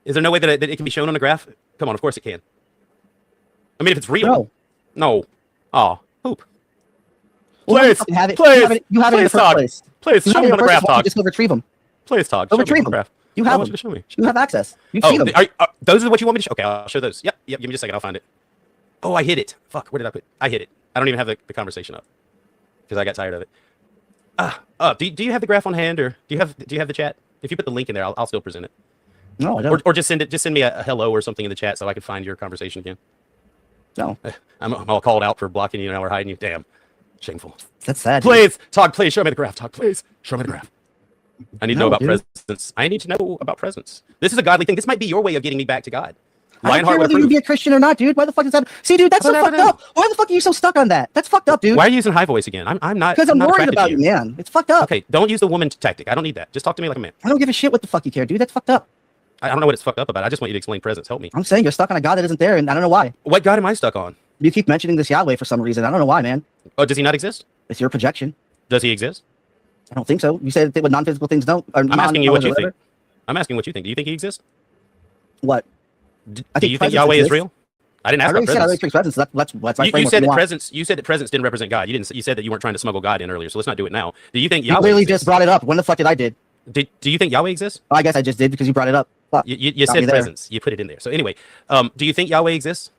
Is there no way that it can be shown on a graph? Come on, of course it can. I mean, if it's real. No. No. Oh, poop. Well, Please, you have it. please, You have it in the please, first Todd. place. Please, You show have me it on in the the graph, first place. Todd. Just go retrieve them. Please, Todd. Go Show me retrieve on the them. graph. You I have want them. you to show me. You have access. You Oh, see them. those are what you want me to show? Okay, I'll show those. Yep. Give me just a second. I'll find it. Oh, I hit it. Fuck. Where did I put it? I hit it. I don't even have the conversation up because I got tired of it. Do you have the graph on hand, or do you have the chat? If you put the link in there, I'll still present it. No, I don't. Or just send me a hello or something in the chat so I can find your conversation again. No. I'm all called out for blocking you now or hiding you. Damn, shameful. That's sad. dude. Please, Todd, please show me the graph. Todd, please show me the graph. I need to know No, about dude. presence. I need to know about presence. This is a godly thing. This might be your way of getting me back to God. I don't Lionheart care would whether you approve. be a Christian or not, dude. Why the fuck is that? See, dude, that's so No, no, fucked no. up. Why the fuck are you so stuck on that? That's fucked up, dude. Why are you using high voice again? I'm not. Because I'm not worried attracted to about you, man. It's fucked up. Okay, don't use the woman tactic. I don't need that. Just talk to me like a man. I don't give a shit what the fuck you care, dude. That's fucked up. I don't know what it's fucked up about. I just want you to explain presence. Help me. I'm saying you're stuck on a God that isn't there, and I don't know why. What God am I stuck on? You keep mentioning this Yahweh for some reason. I don't know why, man. Oh, does he not exist? It's your projection. Does he exist? I don't think so. You said that what non-physical things don't. Or I'm asking you what you whatever. think. I'm asking what you think. Do you think he exists? What? Do I think you think presence Yahweh is exists. real? I didn't I ask already about said I presence. think presence. That's my You framework. said that want. presence. You said that presence didn't represent God. You said that you weren't trying to smuggle God in earlier. So let's not do it now. Do you think You Yahweh literally exists? just brought it up. When the fuck did I did? Do you think Yahweh exists? Oh, I guess I just did because you brought it up. Fuck. You Got me said there. presence. You put it in there. So anyway, do you think Yahweh exists?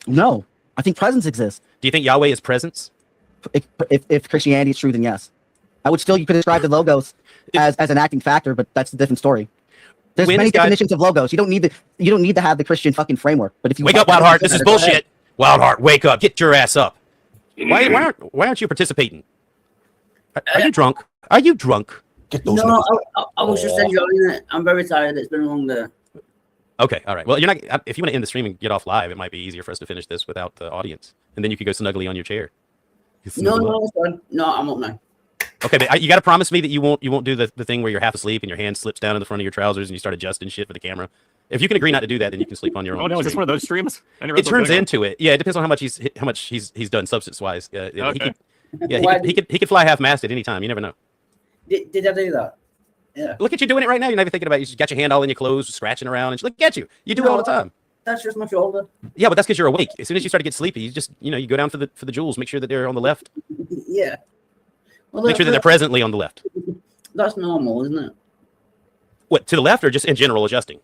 No, I think presence exists. Do you think Yahweh is presence? If Christianity is true, then yes. I would still, you could describe the logos as an acting factor, but that's a different story. There's When many is God- definitions of logos. You don't need to have the Christian fucking framework. But if you Wake up, Wildheart. This is bullshit. Wildheart, wake up. Get your ass up. Why aren't you participating? Are you drunk? Are you drunk? Get those. No, I was just enjoying it. I'm very tired. It's been a long day. Okay, all right. Well, you're not. If you want to end the stream and get off live, it might be easier for us to finish this without the audience, and then you could go snuggly on your chair. No, it's fine. No, I'm up now. Okay, but you got to promise me that you won't do the thing where you're half asleep and your hand slips down in the front of your trousers and you start adjusting shit for the camera. If you can agree not to do that, then you can sleep on your own. Oh no, is this one of those streams? It turns into it. Yeah, it depends on how much he's done substance wise. Okay. He could fly half mast at any time. You never know. Did I do that? Yeah. Look at you doing it right now. You're not even thinking about it. You got your hand all in your clothes, scratching around, and look at you. You do it all the time. That's just my shoulder. Yeah, but that's because you're awake. As soon as you start to get sleepy, you just you go down for the jewels. Make sure that they're on the left. Yeah. Well, Make sure that they're presently on the left. That's normal, isn't it? What, to the left or just in general adjusting?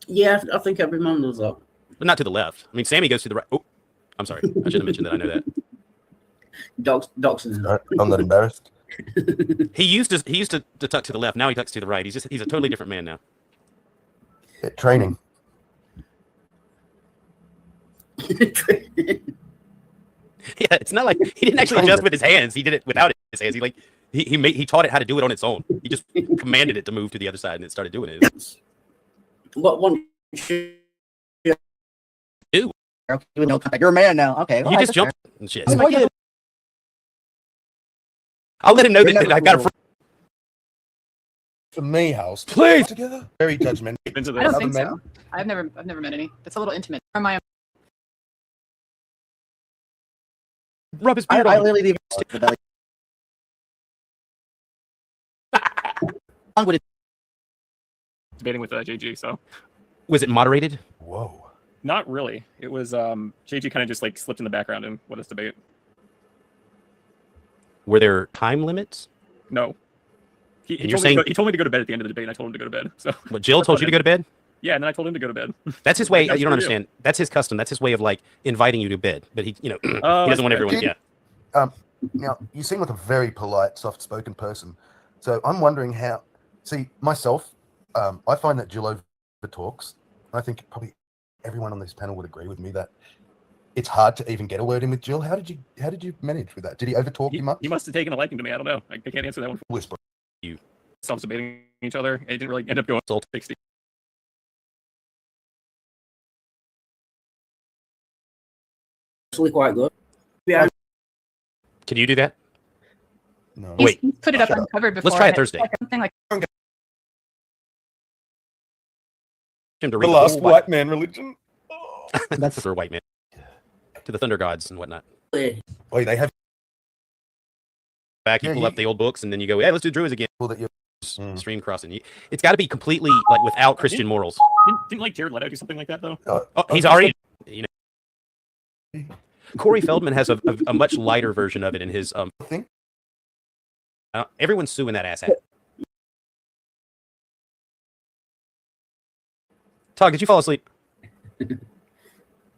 Yeah, I think every man does that. But not to the left. I mean, Sammy goes to the right. Oh, I'm sorry. I should have mentioned that. I know that. Docs I'm not embarrassed. He used to tuck to the left. Now he tucks to the right. He's a totally different man now. Training. Yeah, it's not like he didn't actually adjust with his hands. He did it without his hands. He taught it how to do it on its own. He just commanded it to move to the other side, and it started doing it. What one? Ew. You're a man now. Okay. You just jumped and shit. I'll let him know that I got a friend. For me, house. Please. Together. Very judgmental. I don't think so. I've never met any. It's a little intimate. Am I? Rub his beard I on. literally Debating with JG, so Was it moderated? Whoa. not really. It was JG kind of just like slipped in the background and let us debate. Were there time limits? No. He And you're told me saying- he told me to go to bed at the end of the debate, and I told him to go to bed. So What, Jill told you to go to bed? yeah, and then I told him to go to bed. That's his way. That's You don't for understand. That's his custom. That's his way of like inviting you to bed. But he, he Oh, doesn't want okay. everyone. Yeah. Now, you seem like a very polite, soft-spoken person. So I'm wondering how... See, myself, I find that Jill over-talks. I think probably everyone on this panel would agree with me that it's hard to even get a word in with Jill. How did you manage with that? Did he over-talk you much? He must have taken a liking to me. I don't know. I can't answer that one. Whisper. Self debating each other. It didn't really end up going 60. Actually quite good. Yeah. Can you do that? No. Wait. He's put it up uncovered before. Let's try it and it's Thursday. like something like Him to The read last whole white man religion. That's for white man. To the thunder gods and whatnot. Wait, they have Back, you Yeah, pull you- up the old books, and then you go, "Hey, let's do Druids again." people that you. Stream crossing. It's got to be completely like without Christian morals. Didn't like Jared Leto do something like that though? Oh, he's already, Corey Feldman has a much lighter version of it in his thing. Everyone's suing that asshat. Tog, did you fall asleep?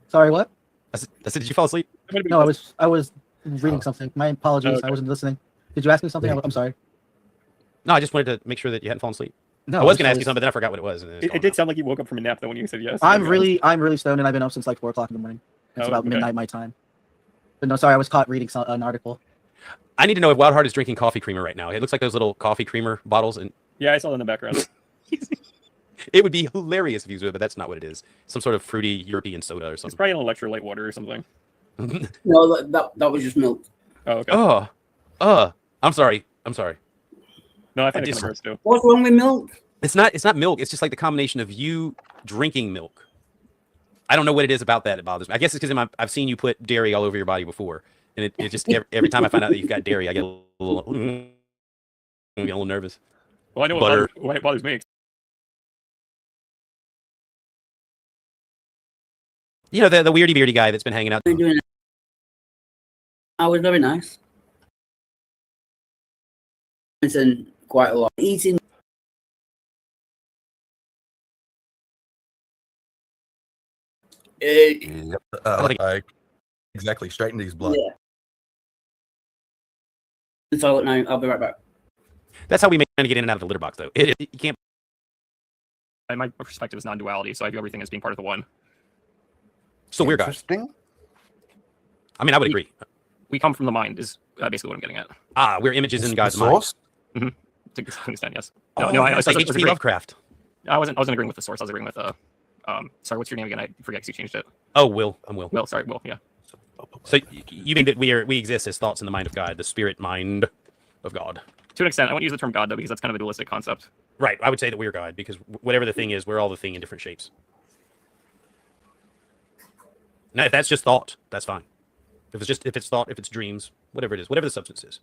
Sorry, what? I said, did you fall asleep? No, I was reading something. My apologies. Okay. I wasn't listening. Did you ask me something? I'm sorry. No, I just wanted to make sure that you hadn't fallen asleep. No, I was going to ask you something, but then I forgot what it was. And It did sound like you woke up from a nap though when you said yes. I'm really stoned, and I've been up since like 4 o'clock in the morning. It's Oh, about okay. midnight my time. But no, sorry, I was caught reading an article. I need to know if Wildheart is drinking coffee creamer right now. It looks like those little coffee creamer bottles, and Yeah, I saw that in the background. it would be hilarious if he was with it, but that's not what it is. Some sort of fruity European soda or It's something. probably an electrolyte water or something. No, that was just milk. Oh, okay. I'm sorry. No, I think I it just- kind of hurts too. What's wrong with milk? It's not milk. It's just like the combination of you drinking milk. I don't know what it is about that bothers me. I guess it's because I've seen you put dairy all over your body before, and it just every time I find out that you've got dairy, I get a little nervous. Well, I know Butter. what bothers me. You know, the weirdy beardy guy that's been hanging out. What are you doing? I was very nice. And quite a lot. Eating. Yep. Exactly. Straight into his blood. Yeah. So now I'll be right back. That's how we make trying to get in and out of the litter box, though. You can't. My perspective is non-duality, so I view everything as being part of the one. So we're God. Interesting. I mean, I would agree. We come from the mind, is basically what I'm getting at. We're images in God's source. Mm-hmm. To some extent, yes. It's like H.P. Lovecraft. I wasn't agreeing with the source. I was agreeing with sorry, what's your name again? I forget because you changed it. Oh, Will. I'm Will. Will, sorry, Will. Yeah. So you mean that we exist as thoughts in the mind of God, the spirit mind of God? To an extent, I won't use the term God though because that's kind of a dualistic concept. Right. I would say that we're God because whatever the thing is, we're all the thing in different shapes. Now, if that's just thought, that's fine. If it's thought, if it's dreams, whatever it is, whatever the substance is.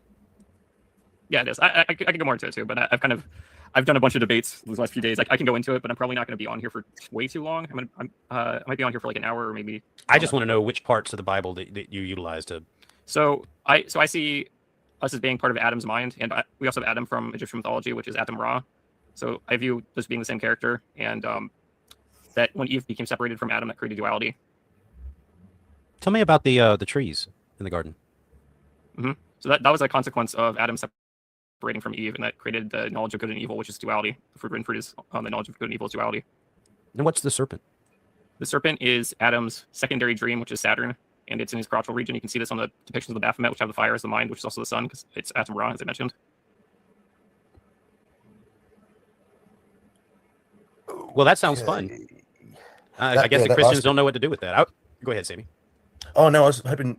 Yeah, it is. I could go more into it too, but I've done a bunch of debates these last few days. I can go into it, but I'm probably not going to be on here for way too long. I might be on here for like an hour or maybe. I just want to know which parts of the Bible that you utilize to. So I see us as being part of Adam's mind, and we also have Adam from Egyptian mythology, which is Atum Ra. So I view this being the same character, and that when Eve became separated from Adam, that created duality. Tell me about the trees in the garden. Mm-hmm. So that was a consequence of Adam separating from Eve, and that created the knowledge of good and evil, which is duality. The forbidden fruit is the knowledge of good and evil is duality. And what's the serpent? The serpent is Adam's secondary dream, which is Saturn, and it's in his crotchal region. You can see this on the depictions of the Baphomet, which have the fire as the mind, which is also the sun, because it's Atum Ra, as I mentioned. Well, that sounds fun. I guess the Christians don't know what to do with that. Go ahead, Sammy. Oh no, I was hoping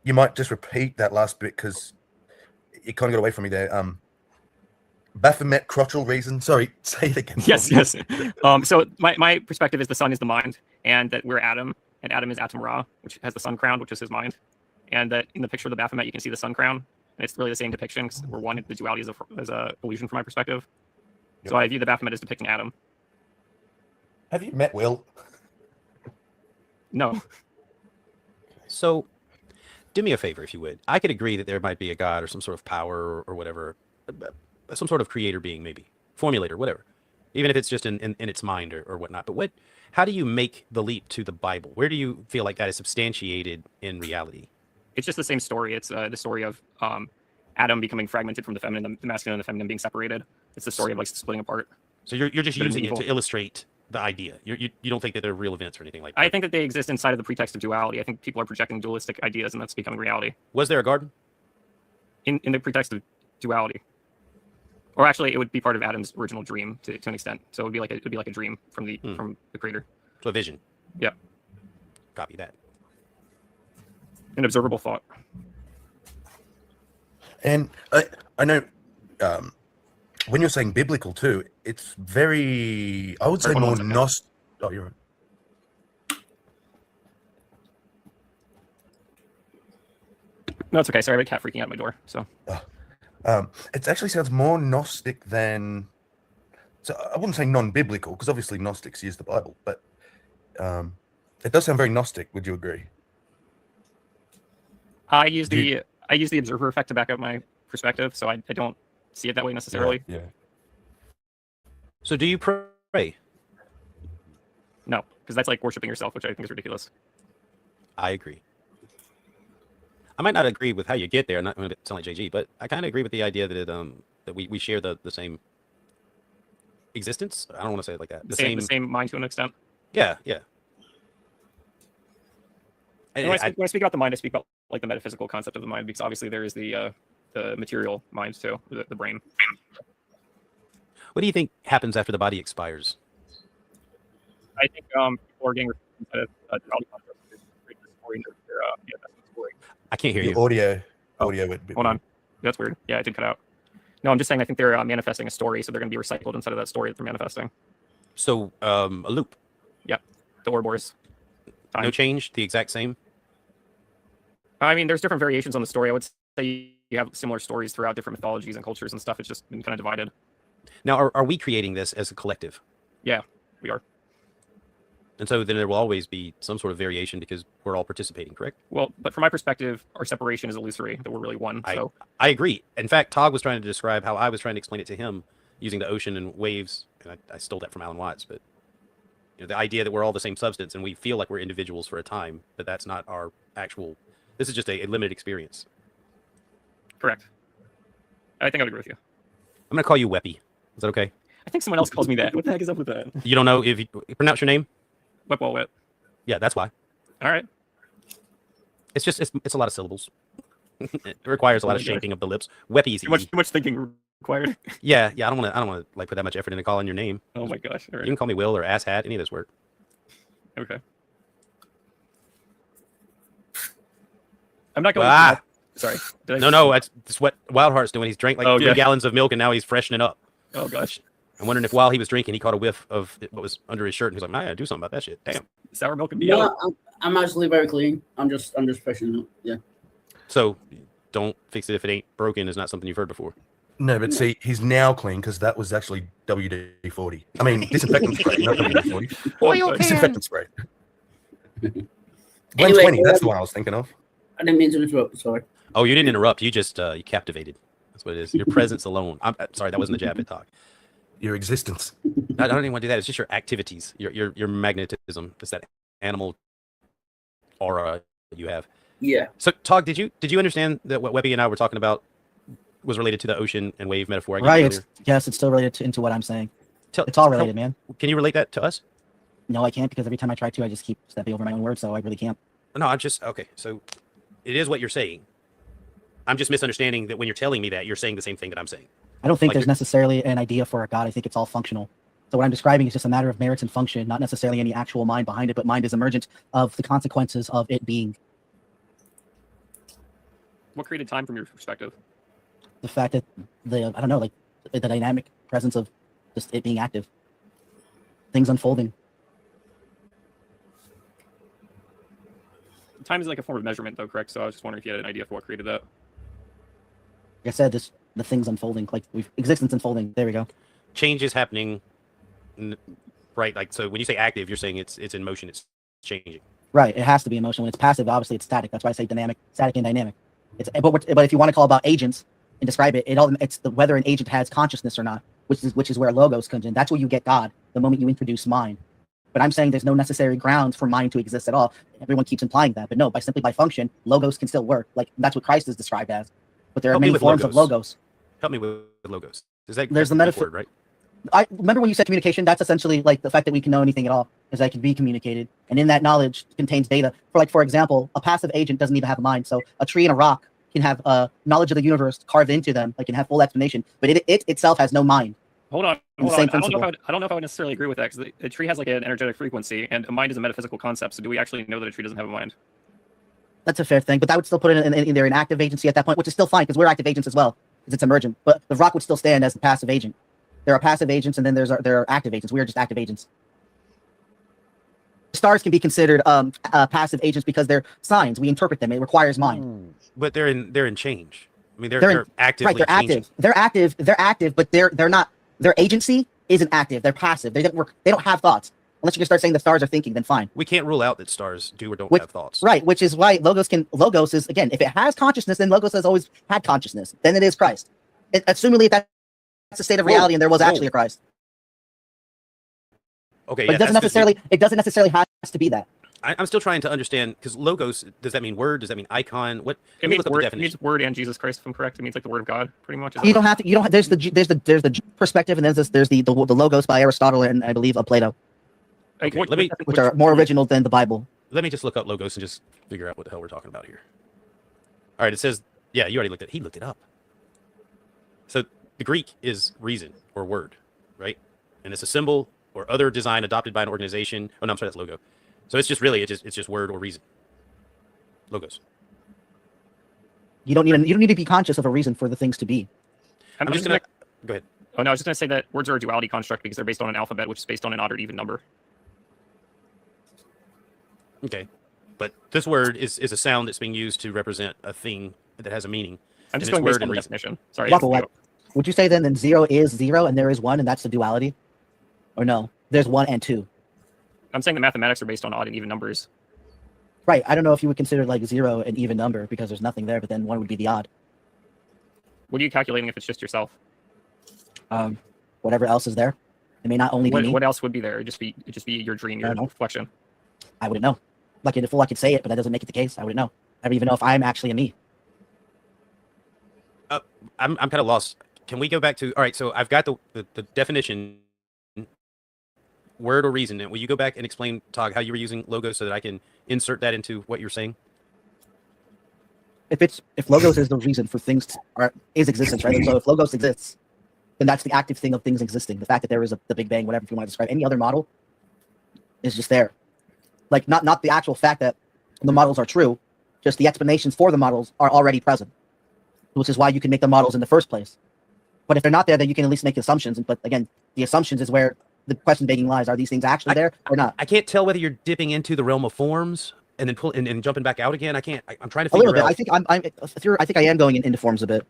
you might just repeat that last bit because it kind of got away from me there. Baphomet crotchal reason. Sorry, say it again. Yes. So my perspective is the sun is the mind, and that we're Adam, and Adam is Atum Ra, which has the sun crown, which is his mind, and that in the picture of the Baphomet you can see the sun crown, and it's really the same depiction because we're one. The duality is a illusion from my perspective. Yep. So I view the Baphomet as depicting Adam. Have you met Will? No. So, do me a favor, if you would. I could agree that there might be a God or some sort of power or whatever, some sort of creator being, maybe formulator, whatever. Even if it's just in its mind or whatnot. But how do you make the leap to the Bible? Where do you feel like that is substantiated in reality? It's just the same story. It's the story of Adam becoming fragmented from the feminine, the masculine and the feminine being separated. It's the story of like splitting apart. So you're just using it to illustrate the idea. You don't think that they're real events or anything like that? I think that they exist inside of the pretext of duality. I think people are projecting dualistic ideas, and that's becoming reality. Was there a garden? In the pretext of duality, or actually, it would be part of Adam's original dream to an extent. So it would be like a dream from the creator. So a vision. Yeah. Copy that. An observable thought. And I know when you're saying biblical too, it's very, I would say more Gnostic. Oh, you're right. No, it's okay. Sorry, I have a cat freaking out at my door. So it actually sounds more Gnostic than. So I wouldn't say non-biblical because obviously Gnostics use the Bible, but it does sound very Gnostic. Would you agree? I use the observer effect to back up my perspective, so I don't see it that way necessarily. Yeah. So do you pray? No, because that's like worshiping yourself, which I think is ridiculous. I agree. I might not agree with how you get there. I'm not going to sound like JG, but I kind of agree with the idea that that we share the same existence. I don't want to say it like that. The same mind to an extent. Yeah. And when I speak about the mind, I speak about like the metaphysical concept of the mind, because obviously there is the material mind too, the brain. What do you think happens after the body expires? I think people are getting I can't hear you. Audio. Hold on. That's weird. Yeah, it did cut out. No, I'm just saying I think they're manifesting a story, so they're going to be recycled inside of that story that they're manifesting. So a loop. Yep. The Ouroboros. Time. No change. The exact same. I mean, there's different variations on the story. I would say you have similar stories throughout different mythologies and cultures and stuff. It's just been kind of divided. Now, are we creating this as a collective? Yeah, we are. And so then there will always be some sort of variation because we're all participating, correct? Well, but from my perspective, our separation is illusory, that we're really one. So I agree. In fact, Tog was trying to describe how I was trying to explain it to him using the ocean and waves, and I stole that from Alan Watts, but the idea that we're all the same substance and we feel like we're individuals for a time, but that's not our actual, this is just a limited experience. Correct. I think I would agree with you. I'm going to call you Weppy. Is that okay? I think someone else calls me that. What the heck is up with that? You don't know if you pronounce your name? Whip. Yeah, that's why. All right. It's just, it's a lot of syllables. It requires a lot of shaping of the lips. Weppy's too much thinking required. Yeah. I don't want to like put that much effort into calling your name. Oh my gosh. All right. You can call me Will or Asshat. Any of those work. Okay. I'm not going. Sorry. No. That's what Wildheart's doing. He's drank like 3 gallons of milk and now he's freshening up. Oh gosh. I'm wondering if while he was drinking, he caught a whiff of what was under his shirt, and he's like, "I gotta do something about that shit." Damn. Sour milk and no, I'm actually very clean. I'm just freshening up. Yeah. So, don't fix it if it ain't broken. Is not something you've heard before. No, but see, he's now clean because that was actually WD-40. I mean, disinfectant spray, not WD-40. Disinfectant spray. 120. That's the one I was thinking of. I didn't mean to interrupt. Sorry. Oh, you didn't interrupt. You just you captivated. That's what it is. Your presence alone. I'm sorry, that wasn't the jab at Talk. Your existence. I don't even want to do that. It's just your activities, your magnetism. It's that animal aura that you have. Yeah. So, Tog, did you understand that what Webby and I were talking about was related to the ocean and wave metaphor? Right. Yes, it's still related into what I'm saying. It's all related, man. Can you relate that to us? No, I can't because every time I try to, I just keep stepping over my own words, so I really can't. No, I'm just okay. So, it is what you're saying. I'm just misunderstanding that when you're telling me that, you're saying the same thing that I'm saying. I don't think there's necessarily an idea for a God. I think it's all functional. So what I'm describing is just a matter of merits and function, not necessarily any actual mind behind it, but mind is emergent of the consequences of it being. What created time from your perspective? The fact that the dynamic presence of just it being active. Things unfolding. Time is like a form of measurement, though, correct? So I was just wondering if you had an idea for what created that. Like I said, the things unfolding, like existence unfolding. There we go. Change is happening, right? Like, so when you say active, you're saying it's in motion, it's changing. Right. It has to be in motion. When it's passive, obviously it's static. That's why I say dynamic, static, and dynamic. But if you want to call about agents and describe it, it's whether an agent has consciousness or not, which is where logos comes in. That's where you get God the moment you introduce mind. But I'm saying there's no necessary grounds for mind to exist at all. Everyone keeps implying that, but no, by function, logos can still work. Like that's what Christ is described as. But there are many forms of logos. Help me with logos. There's the metaphor, word, right? I remember when you said communication. That's essentially like the fact that we can know anything at all, is that it can be communicated, and in that knowledge contains data. For example, a passive agent doesn't even have a mind. So a tree and a rock can have knowledge of the universe carved into them, like can have full explanation, but it itself has no mind. Hold on. I don't know if I would necessarily agree with that, because a tree has like an energetic frequency, and a mind is a metaphysical concept. So do we actually know that a tree doesn't have a mind? That's a fair thing, but that would still put it in there an active agency at that point, which is still fine because we're active agents as well, because it's emergent. But the rock would still stand as the passive agent. There are passive agents, and then there are active agents. We are just active agents. Stars can be considered passive agents because they're signs. We interpret them. It requires mind. But they're in change. I mean, they're actively right. They're changing. active. They're active, but they're not. Their agency isn't active. They're passive. They don't work. They don't have thoughts. Unless you can start saying the stars are thinking, then fine. We can't rule out that stars do or don't have thoughts. Right, which is why logos is, again, if it has consciousness, then logos has always had consciousness. Then it is Christ. Assumingly that's the state of reality, and there was actually a Christ. Okay, but it doesn't necessarily have to be that. I'm still trying to understand, because logos, does that mean word? Does that mean icon? What? It means word. It means word and Jesus Christ, if I'm correct. It means like the word of God, pretty much. You don't have to. There's the perspective, and there's the logos by Aristotle and I believe of Plato. Okay, which are more original than the Bible. Let me just look up logos and just figure out what the hell we're talking about here. All right, it says, yeah, you already looked at it. He looked it up. So the Greek is reason or word, right? And it's a symbol or other design adopted by an organization. Oh no, I'm sorry, that's logo. So it's just really it's just word or reason. Logos. You don't need to be conscious of a reason for the things to be. I'm just gonna go ahead. Oh no, I was just gonna say that words are a duality construct because they're based on an alphabet, which is based on an odd or even number. Okay, but this word is a sound that's being used to represent a thing that has a meaning. I'm just going based on the definition. Sorry. Would you say then that 0 is 0 and there is 1 and that's the duality? Or no, there's 1 and 2? I'm saying the mathematics are based on odd and even numbers. Right. I don't know if you would consider like 0 an even number because there's nothing there, but then 1 would be the odd. What are you calculating if it's just yourself? Whatever else is there. It may not only be me. What else would be there? It'd just be your dream, your reflection. I wouldn't know. Like, if I could say it, but that doesn't make it the case. I wouldn't know. I don't even know if I'm actually a me. I'm kind of lost. Can we go back to, all right, so I've got the definition, word or reason. Will you go back and explain, Tog, how you were using logos so that I can insert that into what you're saying? If logos is the reason for things is existence, right? So if logos exists, then that's the active thing of things existing. The fact that there is the Big Bang, whatever if you want to describe any other model, is just there. Like not the actual fact that the models are true, just the explanations for the models are already present, which is why you can make the models in the first place. But if they're not there, then you can at least make assumptions. But again, the assumptions is where the question begging lies: are these things actually there or not? I can't tell whether you're dipping into the realm of forms and then and jumping back out again. I'm trying to figure a little bit. out. I think I am going into forms a bit.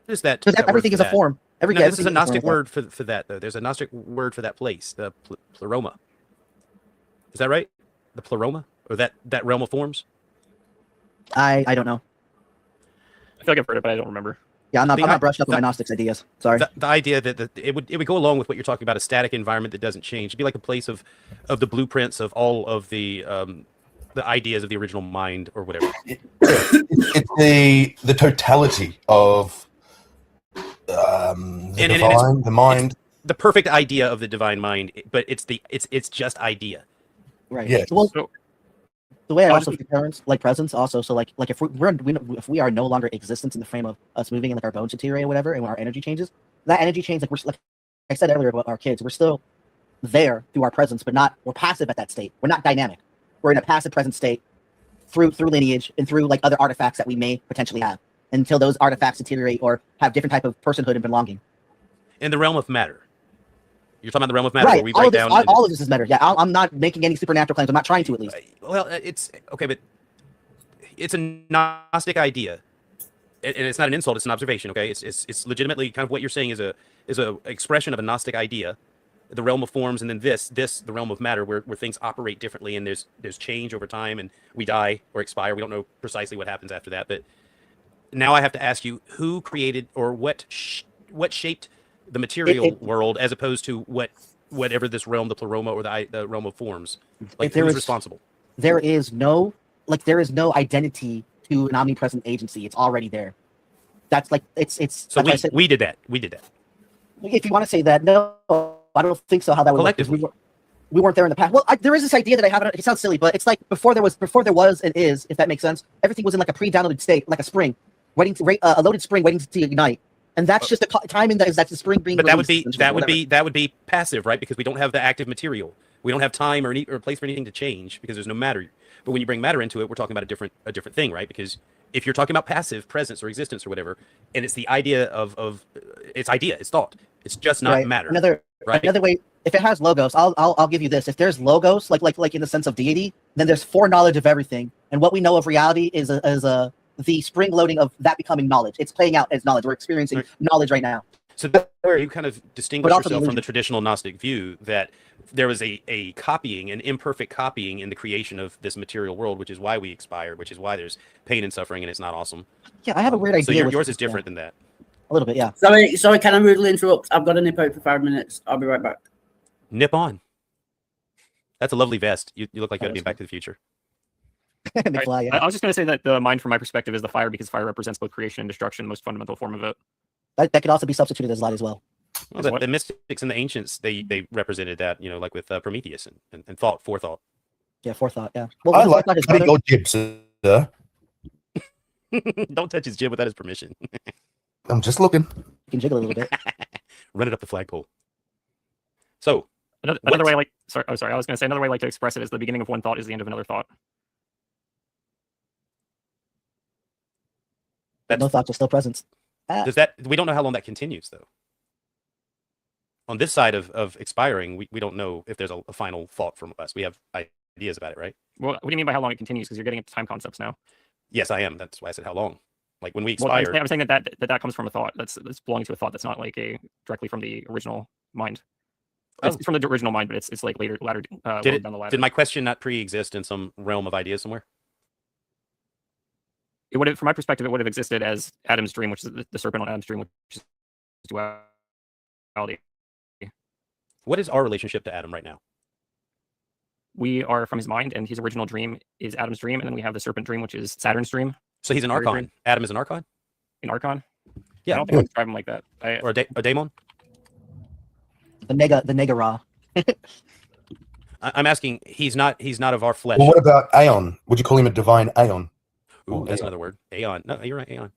What is that? Because everything is a form. This is a Gnostic word for that, though. There's a Gnostic word for that place, the pleroma. Is that right? The pleroma, or that realm of forms? I don't know. I feel like I've heard it, but I don't remember. Yeah, I'm not brushed up with my Gnostics ideas. Sorry. The idea that it would go along with what you're talking about, a static environment that doesn't change. It'd be like a place of the blueprints of all of the ideas of the original mind or whatever. It's the totality of the mind. It's the perfect idea of the divine mind, but it's just idea. Right. Yeah. Well, the way I also see parents like presence also. So like if we are no longer existence in the frame of us moving and like our bones deteriorate or whatever, and when our energy changes, that energy change, like I said earlier about our kids, we're still there through our presence, but we're passive at that state. We're not dynamic. We're in a passive present state through lineage and through like other artifacts that we may potentially have until those artifacts deteriorate or have different type of personhood and belonging. In the realm of matter. You're talking about the realm of matter, right. where we break down. All of this is matter. Yeah, I'm not making any supernatural claims. I'm not trying to, at least. Well, it's okay, but it's a Gnostic idea, and it's not an insult. It's an observation. Okay, it's legitimately kind of what you're saying is a expression of a Gnostic idea, the realm of forms, and then the realm of matter, where things operate differently, and there's change over time, and we die or expire. We don't know precisely what happens after that, but now I have to ask you, who created or what shaped the material world as opposed to whatever this realm, the pleroma or the realm of forms, like who's responsible? There is no identity to an omnipresent agency. It's already there. That's like it's so we did that. If you want to say that, no, I don't think so. How that would collectively work. We weren't there in the past. Well, there is this idea that I have. It sounds silly, but it's like before there was and is, if that makes sense. Everything was in like a pre-downloaded state, like a spring, a loaded spring waiting to ignite. And that's just the timing that the spring being. But that would be passive, right? Because we don't have the active material. We don't have time or place for anything to change because there's no matter. But when you bring matter into it, we're talking about a different thing, right? Because if you're talking about passive presence or existence or whatever, and it's the idea of it's idea, it's thought. It's just not matter. Another way, if it has logos, I'll give you this. If there's logos, like in the sense of deity, then there's foreknowledge of everything, and what we know of reality is the spring loading of that becoming knowledge. It's playing out as knowledge. We're experiencing knowledge right now. So that's where you kind of distinguish yourself from the traditional Gnostic view that there was a copying, an imperfect copying in the creation of this material world, which is why we expire, which is why there's pain and suffering, and it's not awesome. Yeah, I have a weird idea. So yours is different than that. A little bit, yeah. Sorry, can I rudely interrupt? I've got to nip out for 5 minutes. I'll be right back. Nip on. That's a lovely vest. You look like you're going to be Back to the Future. Right. I was just going to say that the mind, from my perspective, is the fire because fire represents both creation and destruction, the most fundamental form of it. That could also be substituted as light as well. Well, the mystics and the ancients, they represented that, like with Prometheus and forethought. Yeah, forethought. Yeah. Well, I like your jib, sir. Don't touch his jib without his permission. I'm just looking. You can jiggle a little bit. Run it up the flagpole. So another way, I was going to say another way, to express it is the beginning of one thought is the end of another thought. No thoughts are still present. We don't know how long that continues, though. On this side of expiring, we don't know if there's a final thought from us. We have ideas about it, right? Well, what do you mean by how long it continues? Because you're getting into time concepts now. Yes, I am. That's why I said how long. Like when we expire. Well, I'm saying that comes from a thought. That's belonging to a thought. That's not directly from the original mind. It's from the original mind, but it's like later Did down the ladder. Did my question not pre-exist in some realm of ideas somewhere? It would have, from my perspective, it would have existed as Adam's dream, which is the serpent on Adam's dream, which is duality. What is our relationship to Adam right now? We are from his mind, and his original dream is Adam's dream, and then we have the serpent dream, which is Saturn's dream. So he's an archon. Adam is an archon? An archon? Yeah. I don't think I would describe him like that. Or a daemon? The nega raw. I'm asking, he's not of our flesh. Well, what about Aeon? Would you call him a divine Aeon? Ooh, that's another word. Aeon. No, you're right, Aeon.